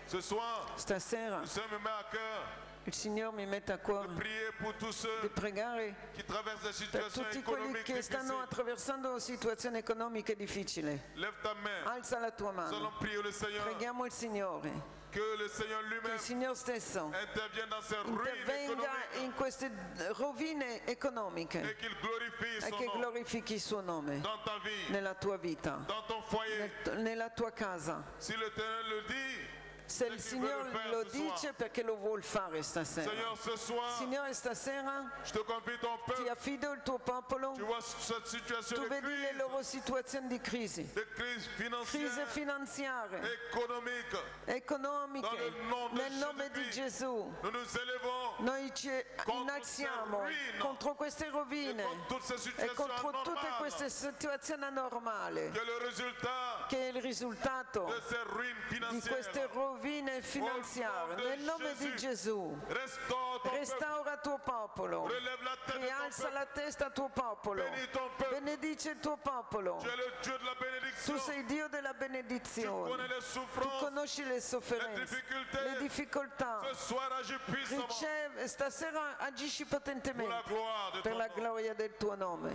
Ce soir, Stasera le Seigneur me met à cœur Il Signore mi mette a cuore de prier pour tous di ceux pregare qui traversent des per situations tutti quelli économiques che stanno difficiles. attraversando situazioni economiche difficili. Lève ta main. Alza la tua Nous allons mano. prier le Seigneur. Preghiamo il Signore, Que le Seigneur che lui-même il Signore stesso intervienne dans ces ruines intervenga économiques in queste rovine economiche et qu'il glorifie e son che nom glorifichi il suo nome dans ta vie, nella tua vita, dans ton foyer. nella tua casa. Si l'Éternel le dit, Se il qu'il veut Signore le faire lo ce soir. dice perché lo vuol fare stasera. Seigneur, ce soir, Signore, stasera je te confie ton ti peuple. affido il tuo popolo. Tu vois cette situation Tu de vedi le crise, loro situazioni di crisi, de crise crisi financière, finanziarie, économique. economiche. Dans le nom de Nel nome di Jésus-Christ. Gesù Nous nous élevons noi ci Contro innalziamo queste ruine. contro queste et rovine contre toutes ces e situations contro tutte anormales. queste situazioni anormali, Que le résultat che è il risultato de ces ruines di queste financières rovine finanziarie. Nel nome di Gesù, restaure ton peuple, restaura il tuo popolo, relève la tête de ton rialza peuple. la testa al tuo popolo, Bénis ton peuple. benedice il tuo popolo. Tu es le Dieu de la bénédiction. Tu sei Dio della Tu benedizione. connais les Tu souffrances. conosci le sofferenze, difficoltà. le difficoltà. Ce soir, agis puissamment Riceve, stasera agisci pour la potentemente gloire de per ton la nom. gloria del tuo nome.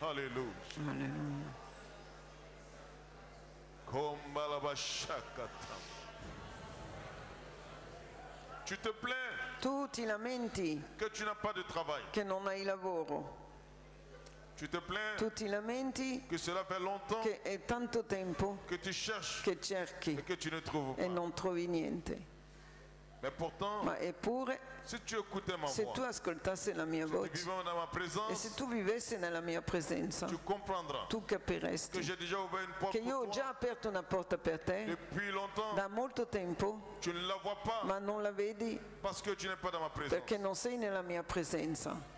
Alléluia. Alleluia. Kombalabashakatam. Tu te plains Tu ti lamenti que tu n'as pas de travail. che non hai lavoro. Tu te plains Tu ti lamenti que cela fait longtemps che è tanto tempo que tu cherches che cerchi et que tu ne trouves e pas. non trovi niente. Mais pourtant, Ma eppure, si tu écoutais ma se voix, tu ascoltassi la mia si voce vivant dans ma e présence, se tu vivessi nella mia presenza, tu comprendras tu que capiresti j'ai déjà ouvert une porte che io ho pour già toi aperto una porta per te depuis longtemps. da molto tempo, Tu ne la vois pas ma non la vedi parce que tu n'es pas dans ma présence. perché non sei nella mia presenza.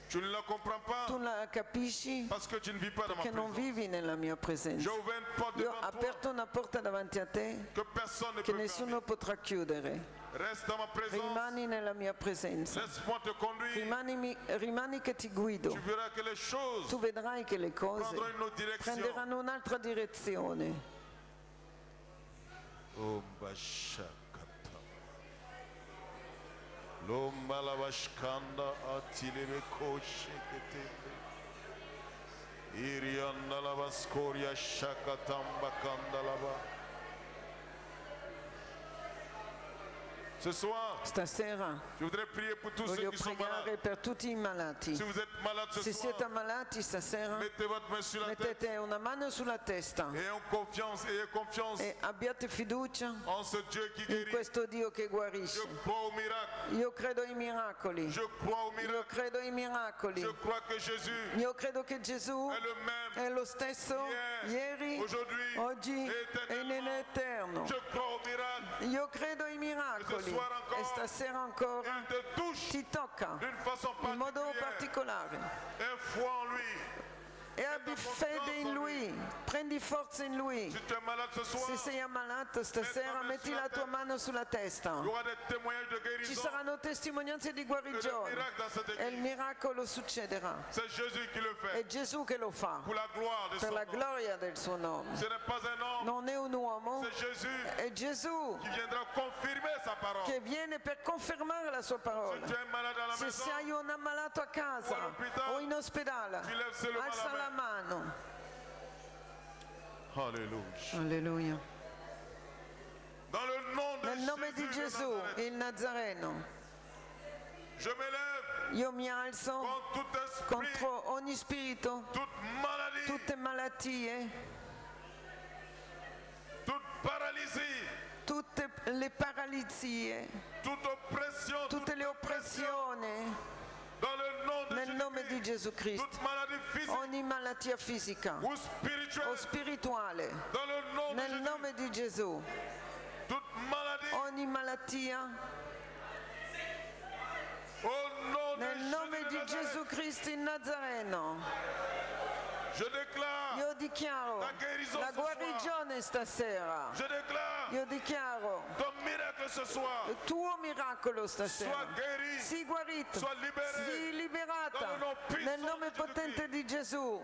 Tu ne la comprends pas Tu la capisci parce que tu ne vis pas dans ma perché non présence. vivi nella mia J'ai presenza. ouvert une porte Io ho devant toi aperto una porta davanti a te que personne ne che peut nessuno fermer. potrà chiudere. Reste dans ma présence. Rimani nella mia presenza. Laisse-moi te conduire. Rimani che ti guido. Tu verras que les choses Tu vedrai che le cose prendront une autre direction. prenderanno un'altra direzione. Oh, Bashakata. Lombalabashkanda atilebe koshekete. Irianda labaskoria shakatamba kandalaba. Ce soir, Stasera je voudrais prier pour tous ceux voglio qui sont pregare malades. per tutti i malati. Si vous êtes malade ce Se soir, siete ammalati stasera, mettez votre main sur la tête mettete una mano sulla testa et ayez confiance e abbiate fiducia en ce Dieu qui in guérit. questo Dio che Je guarisce. crois au miracle. Io credo ai miracoli. Je crois au Io miracle. credo ai miracoli. Je crois que Jésus Io credo che Gesù est le même è lo stesso ieri, aujourd'hui, oggi e nell'eterno. Je crois au miracle. Io credo ai miracoli e stasera ancora Il te touche ti tocca d'une façon in modo particulière. particolare Aie foi en lui. e abbi fede in Lui, prendi forza in Lui. Si tu es malade ce soir, Se sei ammalato stasera metti la tua mano sulla testa. il y aura des témoignages de Ci guérison. saranno testimonianze di Et le guarigione miracle dans cette e il église. miracolo succederà. C'est Jésus qui le fait. È Gesù che lo fa Pour la gloire de per son la nom. gloria del suo nome. Ce n'est pas un homme, Non è un uomo, c'est Jésus è Gesù qui viendra confirmer sa parole. che viene per confermare la sua Si parola. tu es malade à la Se maison, sei un ammalato a casa o in ospedale, tu lèves seulement alza la la mano. Alléluia. Alleluia. Dans le nom de Nel nome di Jésus de Gesù, Nazareth, il Nazareno, je m'élève io mi alzo contre tout esprit, contro ogni spirito, toute maladie, tutte malattie, toute paralysie, tutte le paralizie, toute oppression, tutte le oppressioni, dans le nom de nel nome di Jésus-Christ, Gesù Cristo, toute maladie physique ogni malattia fisica ou o spirituelle, spirituale, dans le nom de nel Jésus, nome di Gesù, toute maladie, ogni malattia, au nom nel de nome Jésus di de Nazareth, Gesù Cristo il Nazareno, Je déclare Io dichiaro la guérison la ce soir. guarigione stasera. Je déclare Io dichiaro ton miracle ce soir. il tuo miracolo stasera. Sois guéri. Sii guarito, Sois libéré. sii liberata Dans le nom puissant nel nome di Gesù potente di Gesù.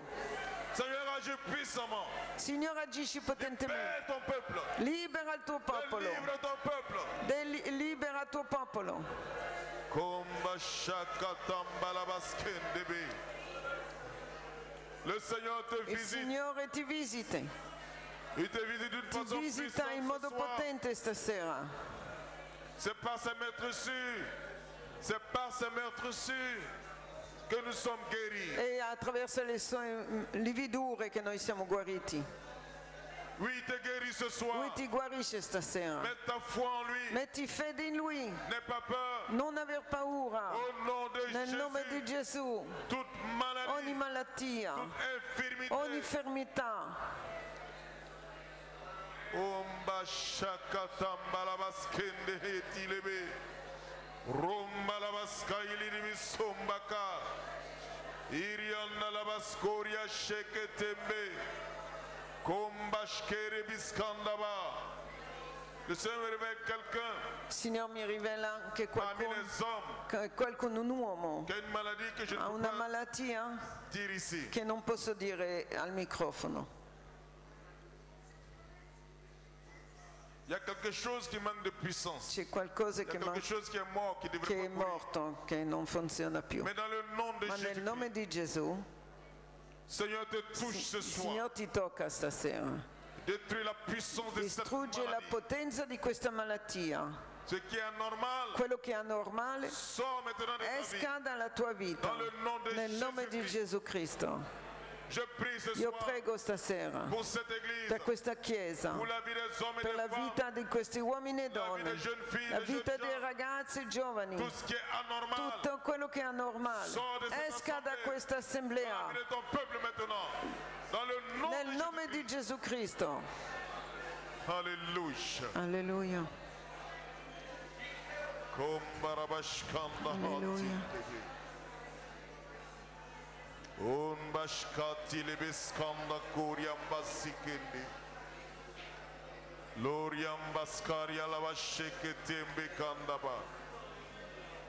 Seigneur, agis puissamment. Signore, agisci potentemente. Libère ton peuple. Libera il tuo popolo. Délivre ton peuple. Libera il tuo popolo. Komba shakatamba labaskendebe. Le Seigneur te Il visite. Signore ti visita. Il te visite d'une Ti façon visita puissante in modo ce soir. potente stasera. C'est par ces meurtrissures. C'est par ces meurtrissures que nous sommes guéris. E attraverso le sue lividure che noi siamo guariti. Oui, il te guérit ce Lui soir. ti guarisce stasera. Mets ta foi en lui. Metti fede in Lui. N'aie pas peur. Non aver paura. Au nom de Nel nome di Jésus, Gesù. toute maladie, Ogni malattia, toute infirmité, ogni infermità. Omba shakatamba labaskende hetilebe. Romba labaskaili sombaka. Irianda labaskoria sheketembe. Kombashkere biskandaba. Le Seigneur me révèle quelqu'un Il Signore mi rivela che parmi les hommes qualcuno, un uomo, qui a une maladie que je ne ha peux una pas malattia dire ici. che non posso dire al microfono. Il y a quelque chose qui manque de puissance. C'è qualcosa Il y a che, quelque chose qui est mort, qui devrait che è pas courir. morto, che non funziona più. Mais dans le nom de Ma nel Jésus, nome di Gesù, Seigneur te touche ce il soir. Signore ti tocca stasera. Détruis la puissance de cette Distrugge la maladie. potenza di questa malattia. Ce qui est anormal, Quello che è anormale sors maintenant de ta vie. esca dalla tua vita. Dans le nom de Nel nome di Jésus-Christ. Gesù Cristo. Je prie ce Io soir prego stasera pour cette église, per questa Chiesa, pour la vie des hommes et per la des femmes, vita di questi uomini e la vie donne, des jeunes filles, la des vita jeunes dei gens, ragazzi e giovani, tout ce qui est anormal. tutto quello che è anormale Sors de cette esca da assemblée. questa Dans la assemblea vie de ton peuple maintenant. Dans le nom nel de nome Jésus. di Gesù Cristo. Alléluia. Alleluia. Kombarabashkanda Alléluia. hati. On bashkati lebeskanda koryambasikende. Loriambaskaria lavasheketembe kandaba.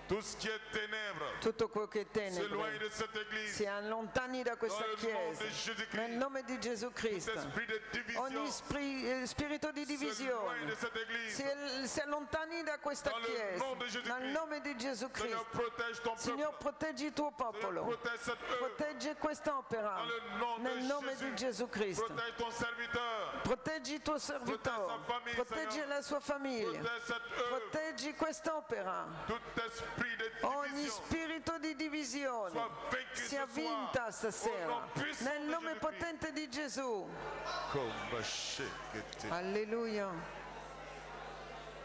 Tout ce qui est ténèbres, Tutto quello che è s'éloigne tenebre de cette église. si allontani da questa Dans le nom Chiesa de Jésus-Christ. nel nome di Gesù Tout Cristo. esprit de Ogni division spirito di s'éloigne divisione de cette église. si allontani da questa Dans le Chiesa nom de Jésus-Christ. nel nome di Gesù Seigneur, Cristo. protège ton Signore, peuple. proteggi il tuo Seigneur, popolo, protège cette œuvre. proteggi quest'opera Dans le nom nel de nome Jésus. di Gesù Cristo. Protège ton serviteur. Proteggi il tuo servitore, famille, proteggi Signore. la sua famiglia, Protège cette œuvre. proteggi quest'opera. Tout esprit de Ogni division spirito di divisione soit vaincu ce sia soir. vinta Au stasera nom puissant nel de nome Jésus-Christ. potente di Gesù. Kombashekete. Alleluia.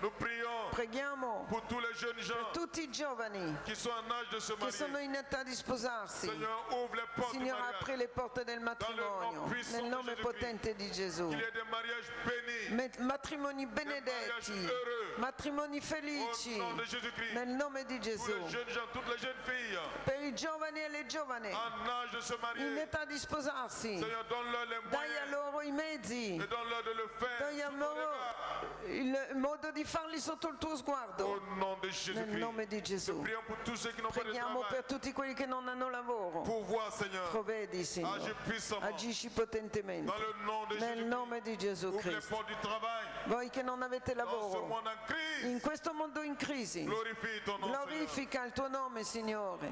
Nous prions Preghiamo pour tous les jeunes per gens tutti i giovani qui sont en âge de se che sono marier. in età di sposarsi. Seigneur, ouvre les portes du Signore, mariage. apri le porte del matrimonio puissant nel di nome Gesù potente di Gesù. Qu'il y ait des mariages bénis. Matrimoni benedetti, mariage heureux. matrimoni Au felici nom de Jésus-Christ. nel nome di Tous Gesù. les jeunes gens, toutes les jeunes filles Per i giovani e le giovani en âge de se in marier. età di sposarsi, Seigneur, donne-leur les dai a moyens loro i mezzi, et donne-leur de le faire. dai a sous ton loro regard. il modo di farli sotto il tuo Au sguardo. nom de Nel Jésus-Christ. nome di Gesù. Prions pour tous ceux qui n'ont pas de Preghiamo travail. per tutti quelli che non hanno lavoro. Pouvoir, Seigneur. Provvedi, Agis Signore. puissamment. Agisci potentemente. Dans le nom de Nel Jésus-Christ. nome di Gesù Ouvre les Cristo. portes du travail. Voi che non avete Dans ce lavoro, monde en crise. in questo mondo in crisi, Glorifie ton nom, Seigneur. glorifica il tuo nome, Signore.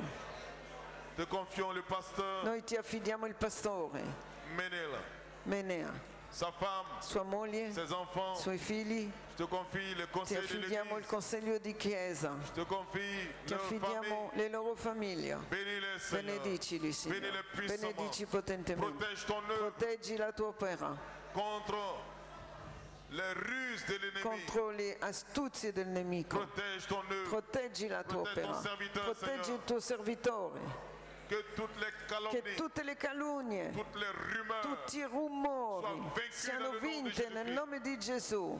Te confions le pasteur Noi ti affidiamo il pastore, Menel, Menea, sa femme, sua moglie, ses enfants. suoi figli. Je te confie le Ti conseil de affidiamo il l'Église. consiglio di chiesa, Je te confie ti leur affidiamo famille. le loro famiglie. Bénis-les, Seigneur. Benedicili, Signore. Bénis-les puissamment. Benedici potentemente. Protège ton œuvre Proteggi la tua opera contre les ruses de l'ennemi. contro le astuzie del nemico. Protège ton œuvre. Proteggi la tua Proteggi ton opera. serviteur, Proteggi Signeur. il tuo servitore. Que toutes les Che calomnies, tutte le calunnie, toutes les rumeurs, tutti i rumori siano vinte nel nome di Gesù.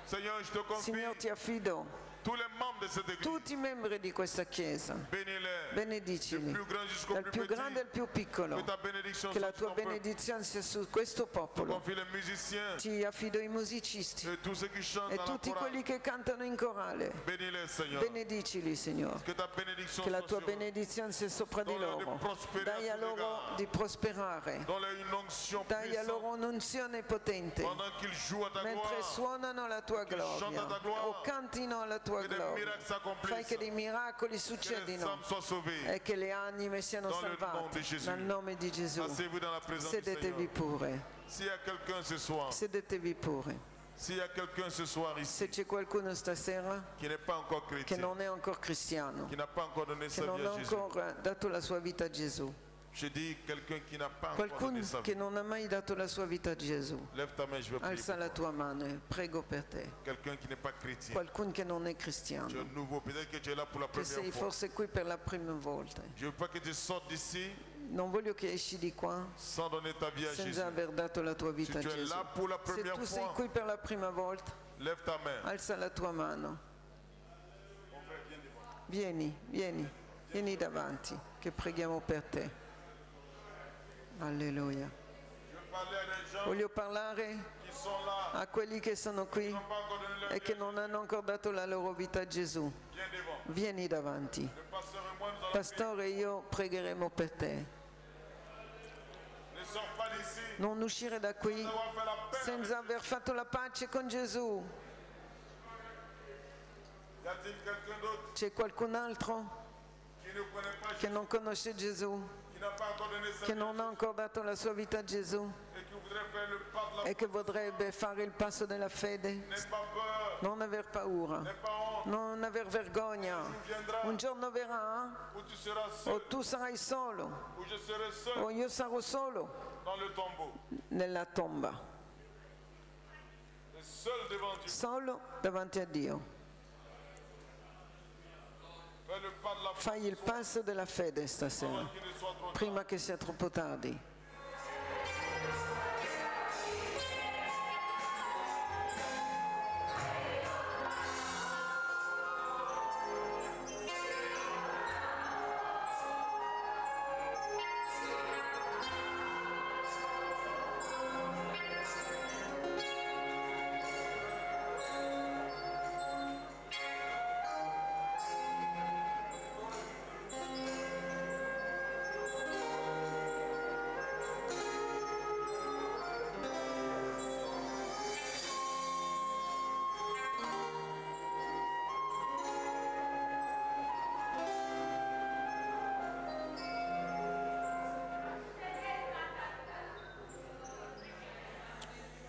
Seigneur, je te confie Signore, ti affido tous les membres de cette église. tutti i membri di questa chiesa. Bénis-les. benedicili, du plus grand jusqu'au dal plus più petit. grande al più piccolo, Que ta bénédiction che la soit sur tua ton peuple. benedizione sia su questo Je popolo. confie les musiciens Ti affido i musicisti et tous ceux qui chantent e dans la tutti chorale. quelli che cantano in corale. Bénis-les, Seigneur. Benedicili, Signore. Que ta bénédiction Che la soit tua sur eux. benedizione sia sopra di Donne-leur loro. di prosperare Dai a a tutti loro gars. di prosperare. Donne-leur une onction Dai a loro puissante. un'unzione potente. Pendant qu'ils jouent à ta Mentre gloire. suonano la tua gloria chantent ta gloire. o cantino la tua Que des gloria, miracles s'accomplissent. fai che dei miracoli Que les succedino âmes soient sauvées. e che le anime siano Dans le nom salvate di Gesù. nel nome di Gesù. Asseyez-vous dans la présence du Sedetevi Seigneur. pure, S'il y a quelqu'un ce soir, sedetevi pure. s'il y a quelqu'un ce soir ici Se c'è qualcuno stasera qui n'est pas encore che chrétien, non è ancora cristiano, qui n'a pas encore donné che sa non vie ha à Jésus, ancora dato la sua vita a Gesù, je dis quelqu'un qui n'a pas encore qualcuno donné sa che vie, non ha mai dato la sua vita a Gesù, lève ta main, je vais prier. alza pour la toi. tua mano e prego per te. Quelqu'un qui n'est pas chrétien, Qualcuno che non è tu es cristiano, nouveau, peut-être que tu es là pour la che sei première fois. forse qui per la prima volta. Je ne veux pas que tu sortes d'ici Non voglio che esci di qua sans donner ta vie à Jésus. senza aver dato la tua vita Si a tu es Gesù. là pour la Se première tu sei fois, qui per la prima volta, lève ta main. alza la tua mano. Vieni, vieni, vieni davanti, che preghiamo per te. Alleluia. Je veux parler à des gens Voglio parlare qui sont là, a quelli che sono qui qui n'ont pas encore donné leur e vie. che non hanno ancora dato la loro vita a Gesù. Viens devant. Vieni davanti. Le pasteur et moi, nous allons prier. Pastore, io pregheremo per te. Ne sors pas d'ici Non uscire da qui sans avoir fait la paix. senza aver fatto la pace con Gesù. Y a-t-il quelqu'un d'autre C'è qualcun altro qui ne connaît pas che Jésus, non conosce Gesù, qui n'a pas encore donné sa che vie non ha ancora dato la sua vita a Gesù et qui voudrait faire le pas de la e che vorrebbe fare il passo della fede? N'aie pas peur, Non aver paura, n'aie pas honte. non aver vergogna. Un giorno verrà Où tu seras seul, o tu sarai solo où je serai seul o io sarò solo dans le tombeau. nella tomba, Et seul devant Dieu. solo davanti a Dio. Fais le pas de la foi Fai il passo della fede stasera, avant qu'il ne soit trop tard. prima che sia troppo tardi.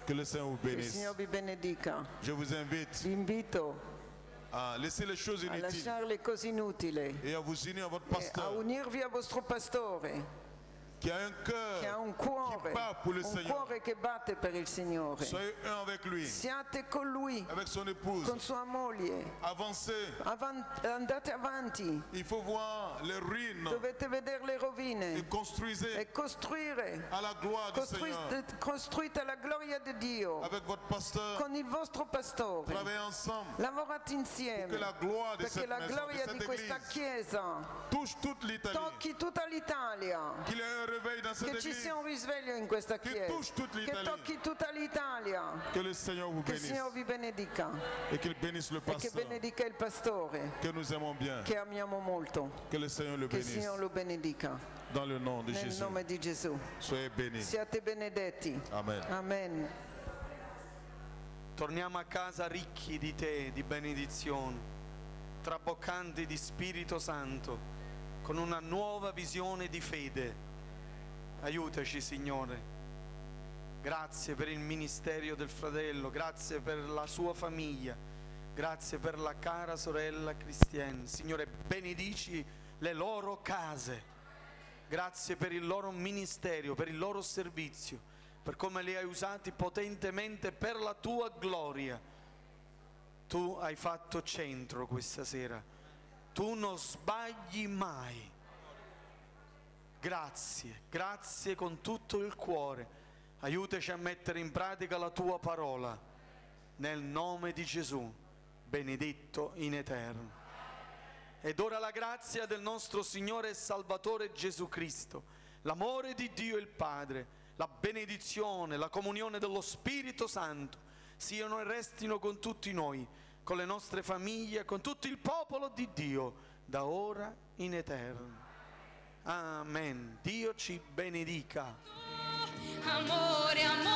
Que le Seigneur vous Il bénisse. Signore vi benedica. Je vous invite Vi invito à laisser les choses a inutiles lasciare le cose inutili et à vous unir à votre e a pasteur unirvi a vostro pastore qui a un che ha cœur un qui cuore, bat pour le un Seigneur. cuore che batte per il Signore. Soyez un avec lui, Siate con lui, avec son épouse. con sua moglie. Avancez. Andate avanti, Il faut voir les ruines dovete vedere le et rovine construisez e costruire. à la gloire du Seigneur. Costruite la gloria di Dio Avec votre pasteur, con il vostro pastore. travaillez ensemble. Lavorate insieme Que la gloire de perché cette la maison, gloria de di cette questa église, chiesa touche toute l'Italie. tocchi tutta l'Italia. Qu'il y ait un réveil dans cette Che ci église. sia un risveglio in questa Che chiesa, touche toute che l'Italie. tocchi tutta l'Italia, Que le Seigneur vous che il bénisse Signore vi benedica et qu'il bénisse le e che pasteur benedica il pastore que nous aimons bien. che amiamo molto, Que le Seigneur le che il bénisse Signore lo benedica dans le nom de nel Jésus. nome di Gesù. Soyez bénis. Siate benedetti. Amen. Amen. Torniamo a casa ricchi di te, di benedizioni, traboccanti di Spirito Santo, con una nuova visione di fede. Aiutaci, Signore. Grazie per il ministero del fratello, grazie per la sua famiglia, grazie per la cara sorella Cristiane. Signore, benedici le loro case. Grazie per il loro ministero, per il loro servizio, per come li hai usati potentemente per la tua gloria. Tu hai fatto centro questa sera. Tu non sbagli mai. Grazie, grazie con tutto il cuore. Aiutaci a mettere in pratica la tua parola. Nel nome di Gesù, benedetto in eterno. Ed ora la grazia del nostro Signore e Salvatore Gesù Cristo, l'amore di Dio il Padre, la benedizione, la comunione dello Spirito Santo siano e restino con tutti noi, con le nostre famiglie, con tutto il popolo di Dio, da ora in eterno. Amen. Dio ci benedica. Amore, amore.